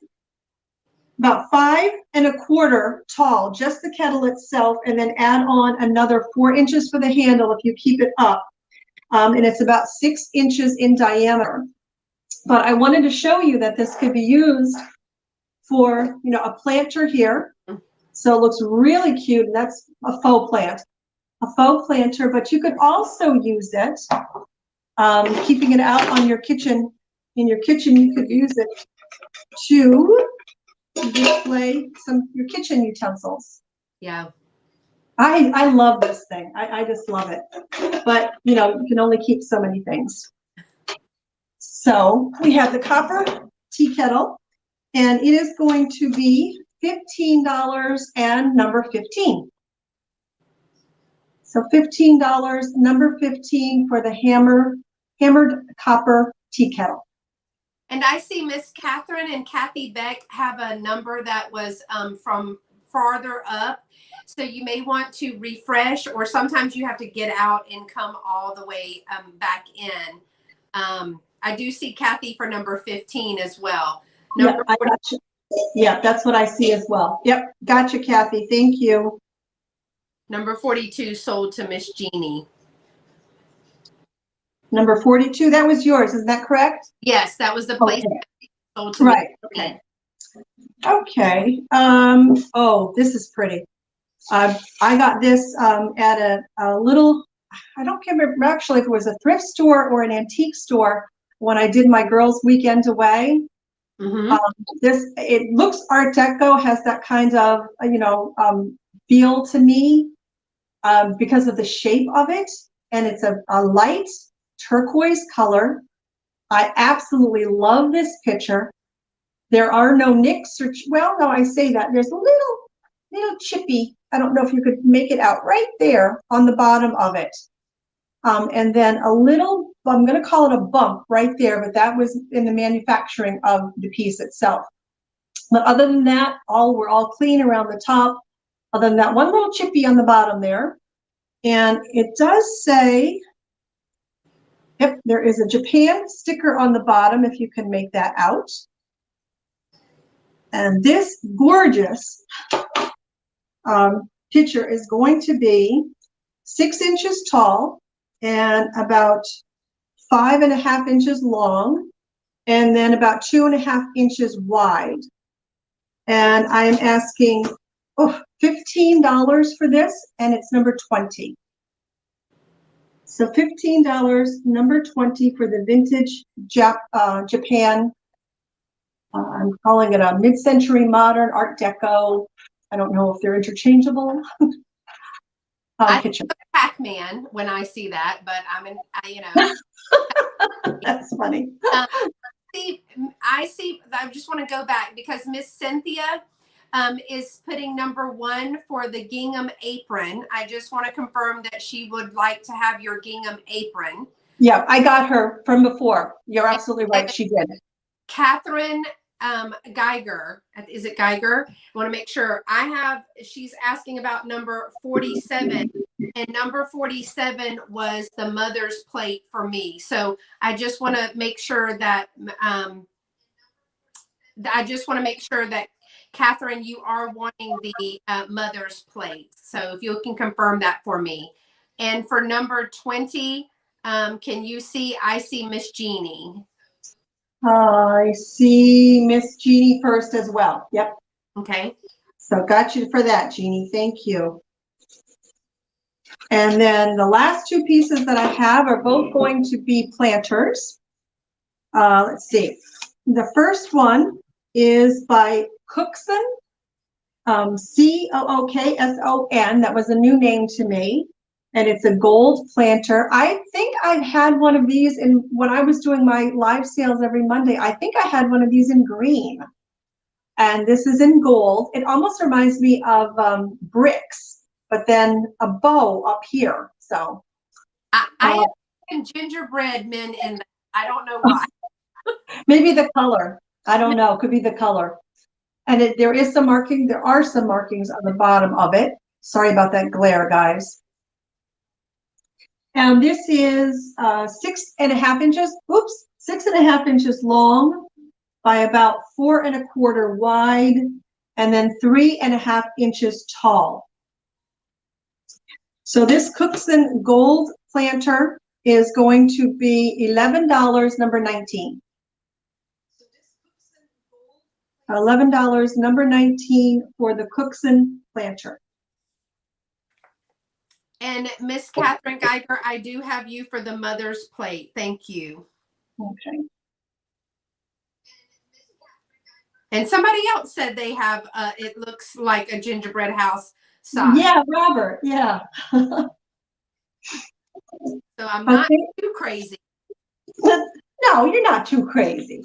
about 5 1/4 tall, just the kettle itself, and then add on another 4 inches for the handle if you keep it up. And it's about 6 inches in diameter. But I wanted to show you that this could be used for, you know, a planter here. So it looks really cute, and that's a faux plant, a faux planter, but you could also use it, keeping it out on your kitchen, in your kitchen, you could use it to display your kitchen utensils. Yeah. I love this thing. I just love it. But, you know, you can only keep so many things. So we have the copper tea kettle, and it is going to be $15 and number 15. So $15, number 15 for the hammered copper tea kettle. And I see Miss Catherine and Kathy Beck have a number that was from farther up. So you may want to refresh, or sometimes you have to get out and come all the way back in. I do see Kathy for number 15 as well. Number I got you. Yeah, that's what I see as well. Yep, gotcha, Kathy. Thank you. Number 42 sold to Miss Jeannie. Number 42, that was yours, is that correct? Yes, that was the place okay. Sold to right. Miss Okay. Okay. Oh, this is pretty. I got this at a little, I don't remember actually if it was a thrift store or an antique store when I did my girls' weekend away. Mm-hmm. It looks Art Deco, has that kind of, you know, feel to me because of the shape of it. And it's a light turquoise color. I absolutely love this picture. There are no nicks or, well, no, I say that. There's a little chippy. I don't know if you could make it out right there on the bottom of it. And then a little, I'm going to call it a bump right there, but that was in the manufacturing of the piece itself. But other than that, we're all clean around the top. Other than that, one little chippy on the bottom there. And it does say, yep, there is a Japan sticker on the bottom, if you can make that out. And this gorgeous picture is going to be 6 inches tall and about 5.5 inches long, and then about 2.5 inches wide. And I am asking $15 for this, and it's number 20. So $15, number 20 for the vintage Japan. I'm calling it a mid-century modern Art Deco. I don't know if they're interchangeable. I Kitchen. Pac-Man when I see that, but you know. That's funny. I see. I just want to go back because Miss Cynthia is putting #1 for the gingham apron. I just want to confirm that she would like to have your gingham apron. Yeah, I got her from before. You're absolutely right. She did. Catherine Geiger. Is it Geiger? I want to make sure. She's asking about number 47. And number 47 was the mother's plate for me. So I just want to make sure that Catherine, you are wanting the mother's plate. So if you can confirm that for me. And for number 20, can you see? I see Miss Jeannie. I see Miss Jeannie first as well. Yep. Okay. So got you for that, Jeannie. Thank you. And then the last two pieces that I have are both going to be planters. Let's see. The first one is by Cookson, Cookson. That was a new name to me. And it's a gold planter. I think I've had one of these when I was doing my live sales every Monday. I think I had one of these in green. And this is in gold. It almost reminds me of bricks, but then a bow up here. So I have gingerbread men in that. I don't know why. Maybe the color. I don't know. Could be the color. And there is some marking. There are some markings on the bottom of it. Sorry about that glare, guys. And this is 6.5 inches. Oops, 6.5 inches long by about 4 1/4 wide, and then 3.5 inches tall. So this Cookson gold planter is going to be $11, number 19. $11, number 19 for the Cookson planter. And Miss Catherine Geiger, I do have you for the mother's plate. Thank you. Okay. And somebody else said they have, it looks like a gingerbread house size. Yeah, Robert, yeah. So I'm not too crazy. No, you're not too crazy.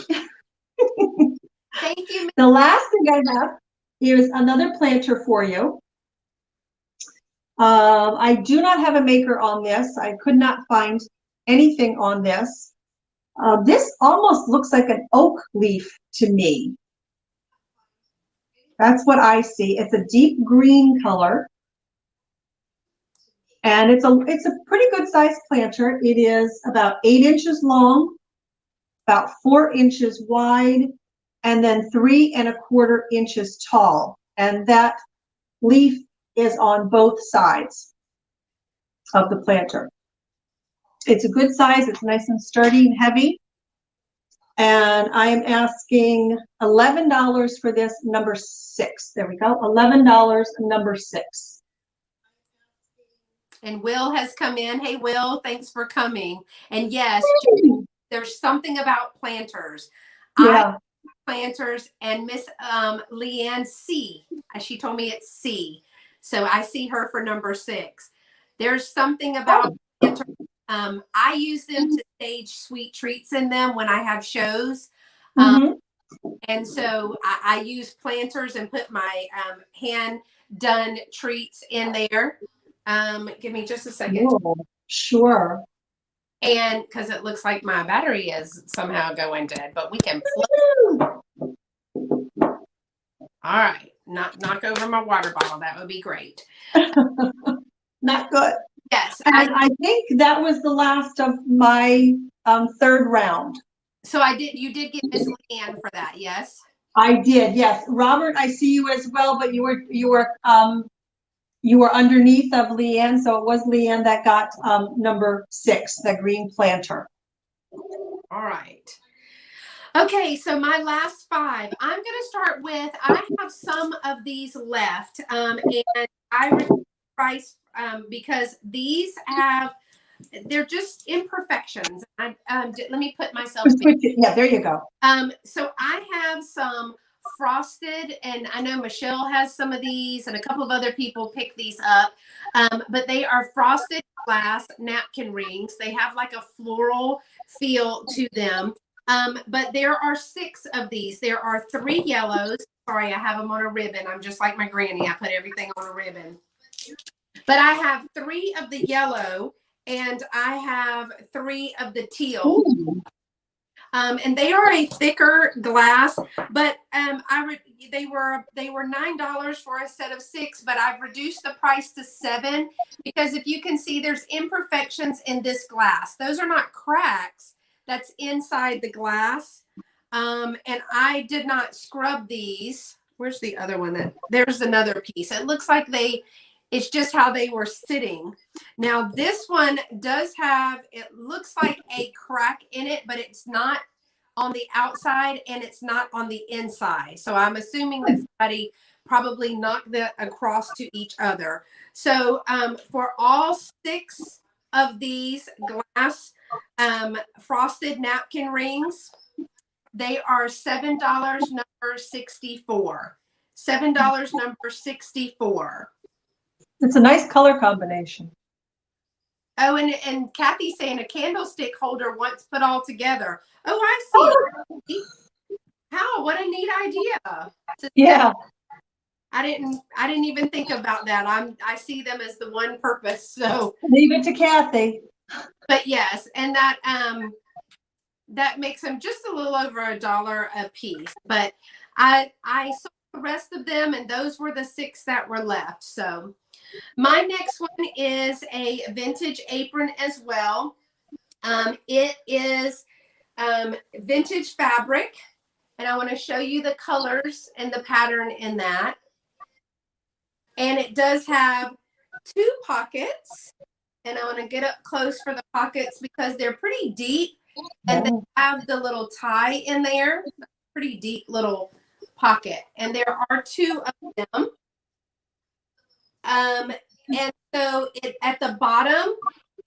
Thank you. The last thing I have is another planter for you. I do not have a maker on this. I could not find anything on this. This almost looks like an oak leaf to me. That's what I see. It's a deep green color. And it's a pretty good sized planter. It is about 8 inches long, about 4 inches wide, and then 3 1/4 inches tall. And that leaf is on both sides of the planter. It's a good size. It's nice and sturdy and heavy. And I am asking $11 for this, number 6. There we go. $11, number 6. And Will has come in. Hey, Will, thanks for coming. And yes, there's something about planters. Yeah. Planters, and Miss Leanne C. She told me it's C. So I see her for number 6. There's something about planters. I use them to stage sweet treats in them when I have shows. And so I use planters and put my hand done treats in there. Give me just a second. Whoa, sure. And because it looks like my battery is somehow going dead, but we can all right, knock over my water bottle. That would be great. Not good. Yes. And I think that was the last of my 3rd round. So you did get Miss Leanne for that, yes? I did, yes. Robert, I see you as well, but you were underneath of Leanne, so it was Leanne that got number 6, the green planter. All right. Okay, so my last 5. I'm going to start with, I have some of these left, and I reduced the price because these they're just imperfections. Let me put myself. Yeah, there you go. So I have some frosted, and I know Michelle has some of these, and a couple of other people pick these up. But they are frosted glass napkin rings. They have like a floral feel to them. But there are 6 of these. There are 3 yellows. Sorry, I have them on a ribbon. I'm just like my granny. I put everything on a ribbon. But I have 3 of the yellow, and I have 3 of the teal. Ooh. And they are a thicker glass, but they were $9 for a set of 6, but I've reduced the price to $7 because if you can see, there's imperfections in this glass. Those are not cracks. That's inside the glass. And I did not scrub these. Where's the other one? There's another piece. It looks like it's just how they were sitting. Now this one does have, it looks like a crack in it, but it's not on the outside and it's not on the inside. So I'm assuming that somebody probably knocked that across to each other. So for all 6 of these glass frosted napkin rings, they are $7 number 64. $7 number 64. It's a nice color combination. Oh, and Kathy's saying a candlestick holder once put all together. Oh, I see. How? What a neat idea. Yeah. I didn't even think about that. I see them as the one purpose. So leave it to Kathy. But yes, and that makes them just a little over $1 a piece. But I saw the rest of them, and those were the 6 that were left. So my next one is a vintage apron as well. It is vintage fabric, and I want to show you the colors and the pattern in that. And it does have 2 pockets, and I want to get up close for the pockets because they're pretty deep, and they have the little tie in there, pretty deep little pocket, and there are 2 of them. And so at the bottom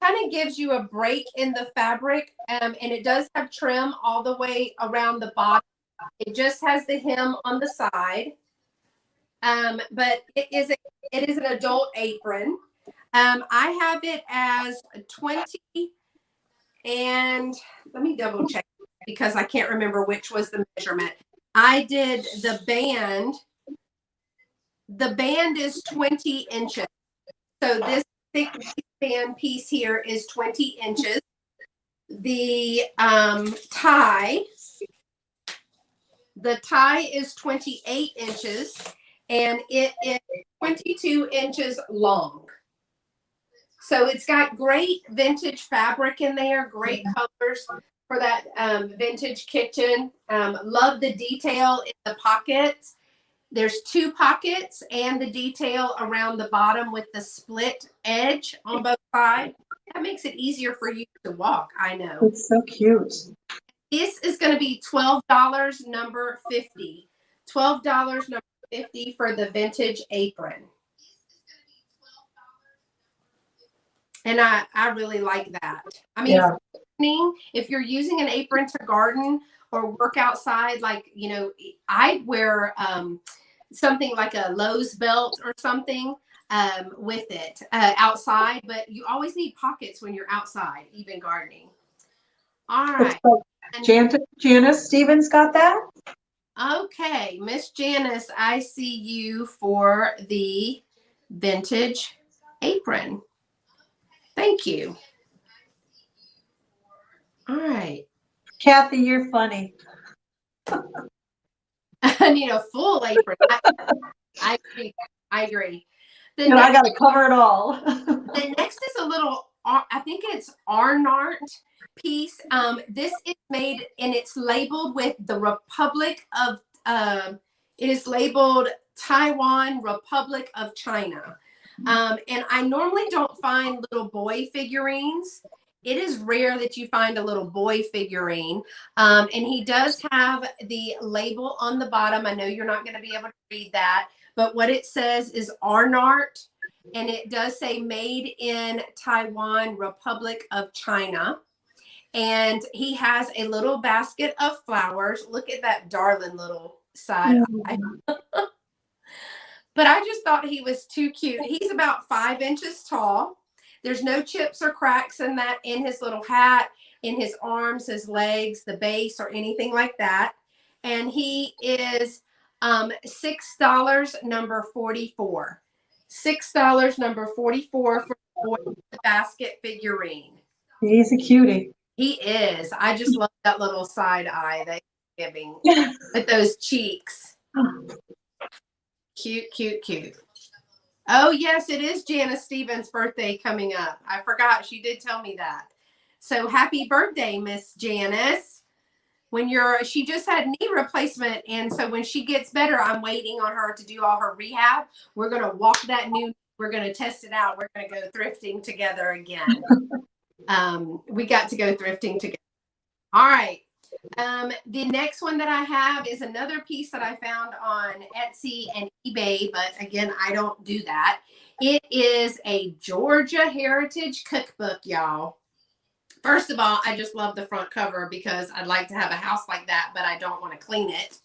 kind of gives you a break in the fabric, and it does have trim all the way around the bottom. It just has the hem on the side, but it is an adult apron. I have it as 20, and let me double check because I can't remember which was the measurement. I did the band. The band is 20 inches. So this thick band piece here is 20 inches. The tie is 28 inches, and it is 22 inches long. So it's got great vintage fabric in there, great colors for that vintage kitchen. Love the detail in the pockets. There's 2 pockets and the detail around the bottom with the split edge on both sides. That makes it easier for you to walk, I know. It's so cute. This is going to be $12 number 50. $12 number 50 for the vintage apron. And I really like that. I mean, yeah. If you're using an apron to garden or work outside, like, you know, I wear something like a Lowe's belt or something with it outside, but you always need pockets when you're outside, even gardening. All right. Janice Stevens got that? Okay, Miss Janice, I see you for the vintage apron. Thank you. All right. Kathy, you're funny. I need a full apron. I agree. I agree. And I got to cover it all. The next is a little, I think it's Arnart piece. This is made and it's labeled with the Republic of, it is labeled Taiwan, Republic of China. And I normally don't find little boy figurines. It is rare that you find a little boy figurine. And he does have the label on the bottom. I know you're not going to be able to read that, but what it says is Arnart, and it does say made in Taiwan, Republic of China. And he has a little basket of flowers. Look at that darling little side eye. But I just thought he was too cute. He's about 5 inches tall. There's no chips or cracks in his little hat, in his arms, his legs, the base, or anything like that. And he is $6, number 44. $6, number 44 for the basket figurine. He's a cutie. He is. I just love that little side eye that he's giving with those cheeks. Cute, cute, cute. Oh, yes, it is Janice Stevens' birthday coming up. I forgot. She did tell me that. So happy birthday, Miss Janice. She just had knee replacement. And so when she gets better, I'm waiting on her to do all her rehab. We're going to walk that we're going to test it out. We're going to go thrifting together again. We got to go thrifting together. All right. The next one that I have is another piece that I found on Etsy and eBay, but again, I don't do that. It is a Georgia Heritage Cookbook, y'all. First of all, I just love the front cover because I'd like to have a house like that, but I don't want to clean it.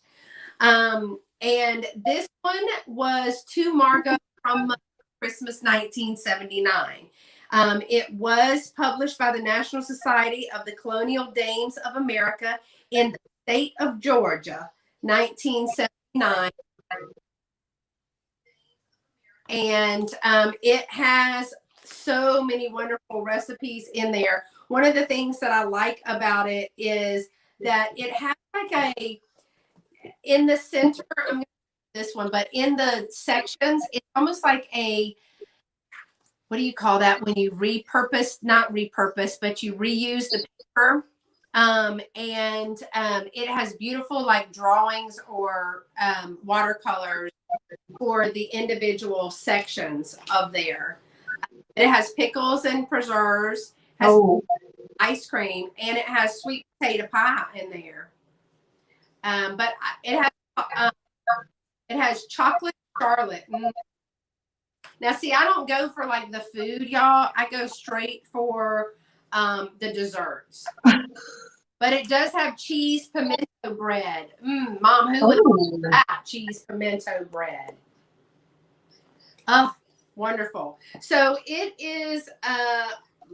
And this one was To Margot from Christmas 1979. It was published by the National Society of the Colonial Dames of America in the state of Georgia, 1979. And it has so many wonderful recipes in there. One of the things that I like about it is that it has in the center, I'm going to do this one, but in the sections, it's almost like what do you call that when you not repurpose, but you reuse the paper. It has beautiful like drawings or watercolors for the individual sections of there. It has pickles and preserves, has ice cream, and it has sweet potato pie in there. But it has chocolate Charlotte. Now, see, I don't go for like the food, y'all. I go straight for the desserts. But it does have cheese pimento bread. Mom, who would want that cheese pimento bread? Oh, wonderful. So it is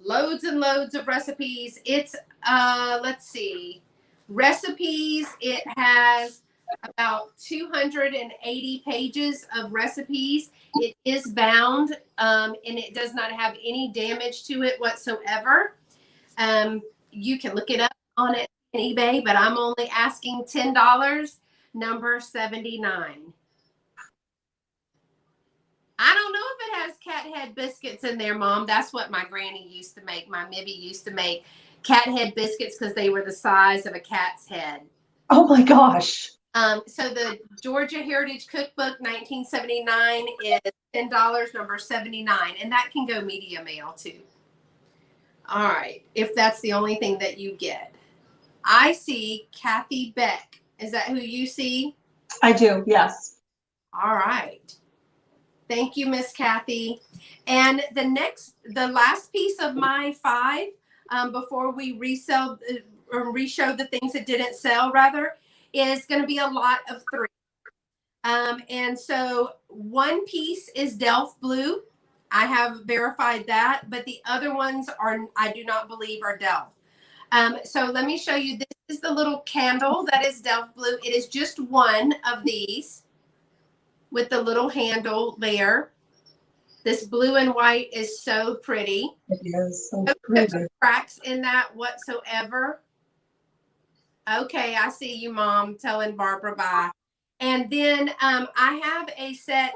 loads and loads of recipes. It's, let's see, recipes. It has about 280 pages of recipes. It is bound, and it does not have any damage to it whatsoever. You can look it up on it on eBay, but I'm only asking $10, number 79. I don't know if it has cat head biscuits in there, Mom. That's what my granny used to make. My Mibby used to make cat head biscuits because they were the size of a cat's head. Oh my gosh. So the Georgia Heritage Cookbook 1979 is $10, number 79, and that can go media mail too. All right, if that's the only thing that you get. I see Kathy Beck. Is that who you see? I do, yes. All right. Thank you, Miss Kathy. And the last piece of my 5, before we reshow the things that didn't sell, rather, is going to be a lot of 3. And so one piece is Delft Blue. I have verified that, but the other ones I do not believe are Delft. So let me show you. This is the little candle that is Delft Blue. It is just one of these with the little handle there. This blue and white is so pretty. It is so pretty. pretty. No cracks in that whatsoever. Okay, I see you, Mom, telling Barbara bye. And then I have a set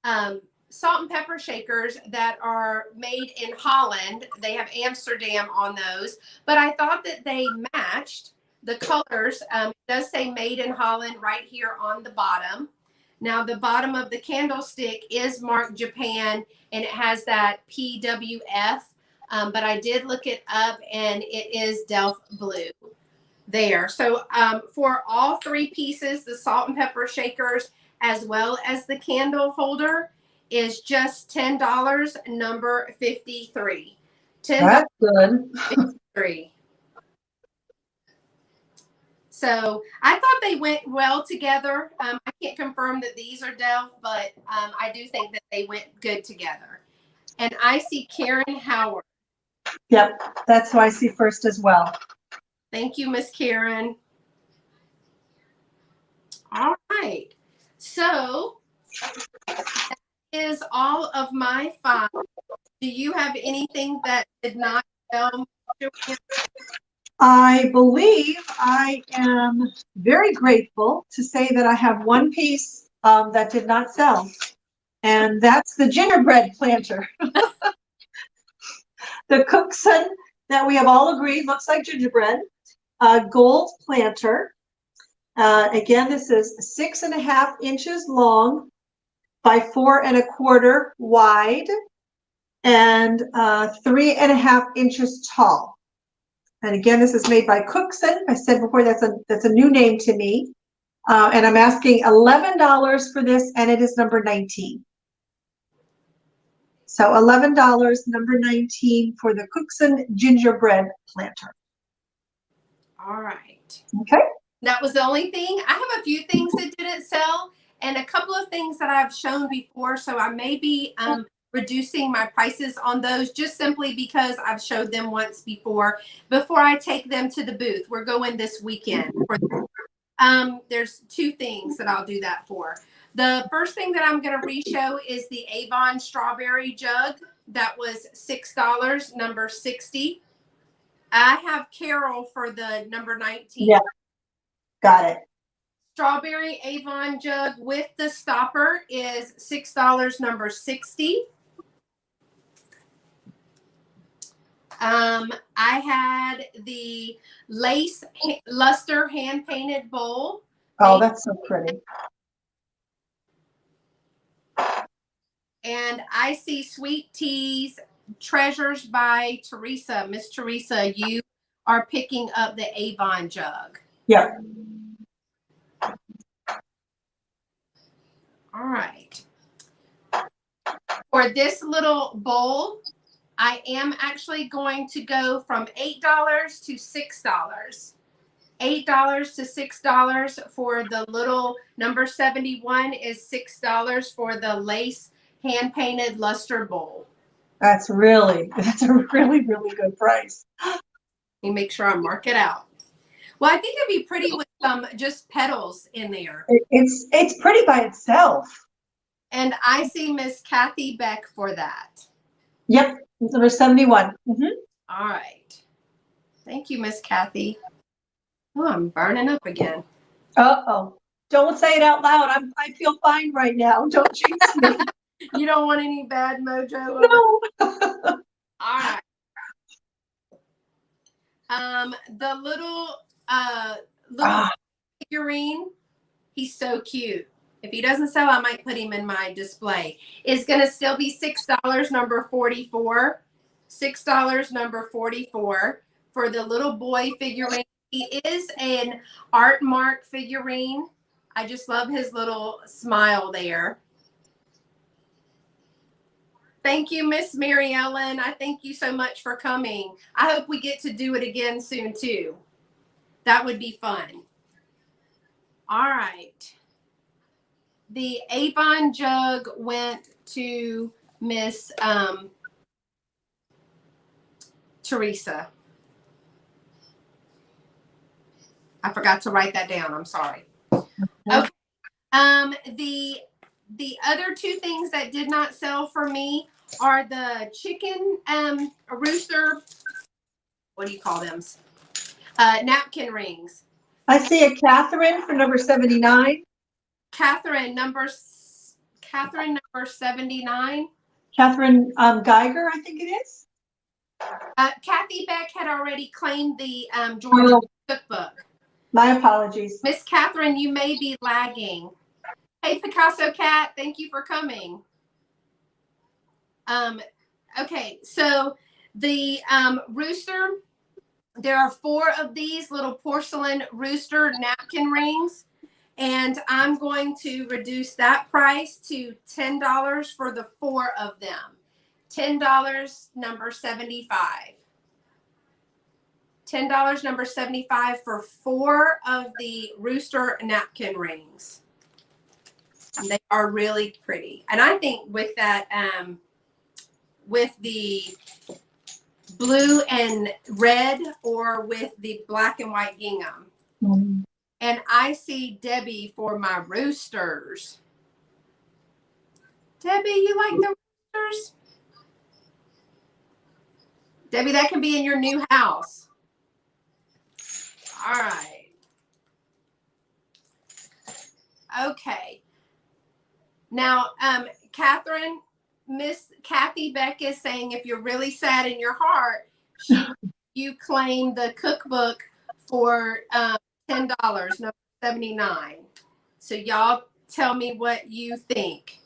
of salt and pepper shakers that are made in Holland. They have Amsterdam on those, but I thought that they matched the colors. It does say made in Holland right here on the bottom. Now, the bottom of the candlestick is marked Japan, and it has that PWF, but I did look it up, and it is Delft Blue there. So for all 3 pieces, the salt and pepper shakers, as well as the candle holder, is just $10, number 53. $10. That's good. 53. So I thought they went well together. I can't confirm that these are Delft, but I do think that they went good together. And I see Karen Howard. Yep, that's who I see first as well. Thank you, Miss Karen. All right. So that is all of my five. Do you have anything that did not sell? I believe I am very grateful to say that I have one piece that did not sell, and that's the gingerbread planter. The Cookson that we have all agreed looks like gingerbread, gold planter. Again, this is 6.5 inches long by 4.25 wide and 3.5 inches tall. And again, this is made by Cookson. I said before that's a new name to me. And I'm asking $11 for this, and it is number 19. So $11, number 19 for the Cookson gingerbread planter. All right. Okay. That was the only thing. I have a few things that didn't sell and a couple of things that I've shown before. So I may be reducing my prices on those just simply because I've showed them once before I take them to the booth. We're going this weekend. There's two things that I'll do that for. The first thing that I'm going to re-show is the Avon strawberry jug. That was $6, number 60. I have Carol for the number 19. Yeah, got it. Strawberry Avon jug with the stopper is $6, number 60. I had the lace luster hand painted bowl. Oh, that's so pretty. And I see Sweet Teas Treasures by Teresa. Miss Teresa, you are picking up the Avon jug. Yep. All right. For this little bowl, I am actually going to go from $8 to $6. $8 to $6 for the little number 71 is $6 for the lace hand painted luster bowl. That's a really really good price. Let me make sure I mark it out. Well, I think it'd be pretty with some just petals in there. It's pretty by itself. And I see Miss Kathy Beck for that. Yep, number 71. Mm-hmm. All right. Thank you, Miss Kathy. Oh, I'm burning up again. Uh-oh. Don't say it out loud. I feel fine right now. Don't jinx me. You don't want any bad mojo? No. All right. The little figurine, he's so cute. If he doesn't sell, I might put him in my display. Is going to still be $6, number 44. $6, number 44 for the little boy figurine. He is an art mark figurine. I just love his little smile there. Thank you, Miss Mary Ellen. I thank you so much for coming. I hope we get to do it again soon, too. That would be fun. All right. The Avon jug went to Miss Teresa. I forgot to write that down. I'm sorry. Okay. The other two things that did not sell for me are the chicken rooster. What do you call them? Napkin rings. I see a Catherine for number 79. Catherine number 79. Catherine Geiger, I think it is. Kathy Beck had already claimed the Georgia cookbook. My apologies. Miss Catherine, you may be lagging. Hey, Picasso Cat, thank you for coming. Okay, so the rooster, there are 4 of these little porcelain rooster napkin rings, and I'm going to reduce that price to $10 for the 4 of them. $10, number 75. $10, number 75 for 4 of the rooster napkin rings. They are really pretty. And I think with that, with the blue and red or with the black and white gingham. Mm-hmm. And I see Debbie for my roosters. Debbie, you like the roosters? Debbie, that can be in your new house. All right. Okay. Now, Catherine, Miss Kathy Beck is saying if you're really sad in your heart, you claim the cookbook for $10, number 79. So y'all tell me what you think.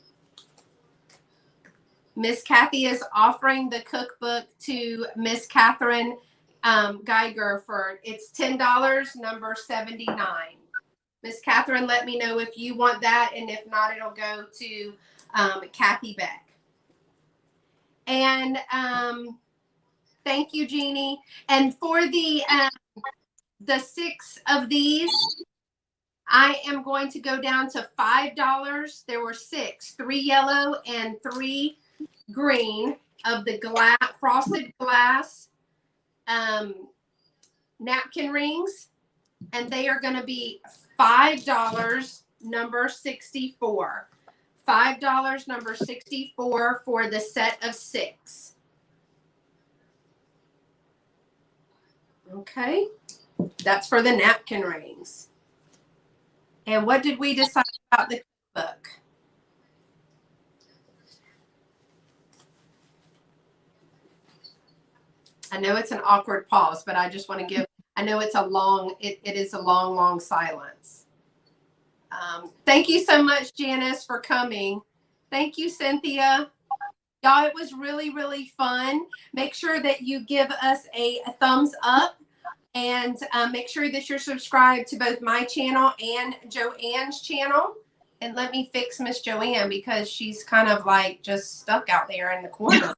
Miss Kathy is offering the cookbook to Miss Catherine Geiger for it's $10, number 79. Miss Catherine, let me know if you want that, and if not, it'll go to Kathy Beck. And thank you, Jeannie. And for the 6 of these, I am going to go down to $5. There were 6, 3 yellow and 3 green of the frosted glass napkin rings, and they are going to be $5, number 64. $5, number 64 for the set of 6. Okay, that's for the napkin rings. And what did we decide about the cookbook? I know it's an awkward pause, but I just want to give, I know it's it is a long silence. Thank you so much, Janice, for coming. Thank you, Cynthia. Y'all, it was really fun. Make sure that you give us a thumbs up, and make sure that you're subscribed to both my channel and Joanne's channel. And let me fix Miss Joanne because she's kind of like just stuck out there in the corner.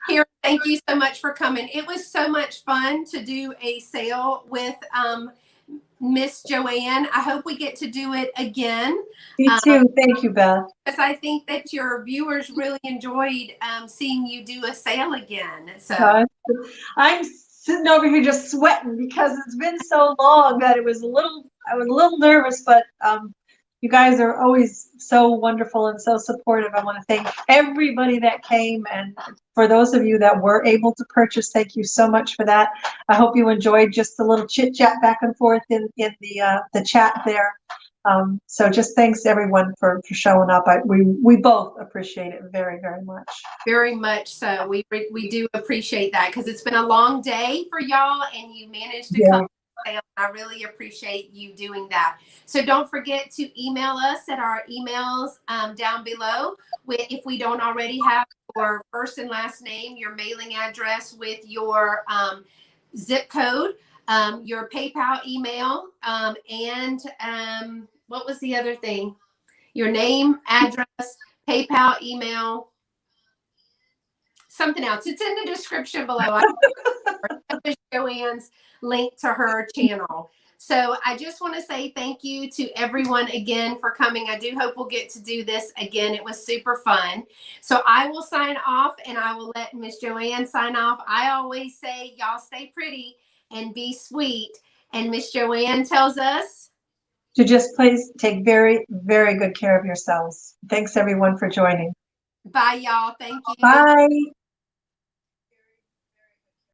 Here, thank you so much for coming. It was so much fun to do a sale with Miss Joanne. I hope we get to do it again. Me too. Thank you, Beth. Because I think that your viewers really enjoyed seeing you do a sale again. So I'm sitting over here just sweating because it's been so long that I was a little nervous, but you guys are always so wonderful and so supportive. I want to thank everybody that came, and for those of you that were able to purchase, thank you so much for that. I hope you enjoyed just a little chit chat back and forth in the chat there. So just thanks everyone for showing up. We both appreciate it very much. Very much so. We do appreciate that because it's been a long day for y'all, and you managed to come. I really appreciate you doing that. So don't forget to email us at our emails down below. If we don't already have your first and last name, your mailing address with your zip code, your PayPal email, and what was the other thing? Your name, address, PayPal email, something else. It's in the description below. Joanne's link to her channel. So I just want to say thank you to everyone again for coming. I do hope we'll get to do this again. It was super fun. So I will sign off, and I will let Miss Joanne sign off. I always say, y'all stay pretty and be sweet. And Miss Joanne tells us to just please take very good care of yourselves. Thanks everyone for joining. Bye, y'all. Thank you. Bye.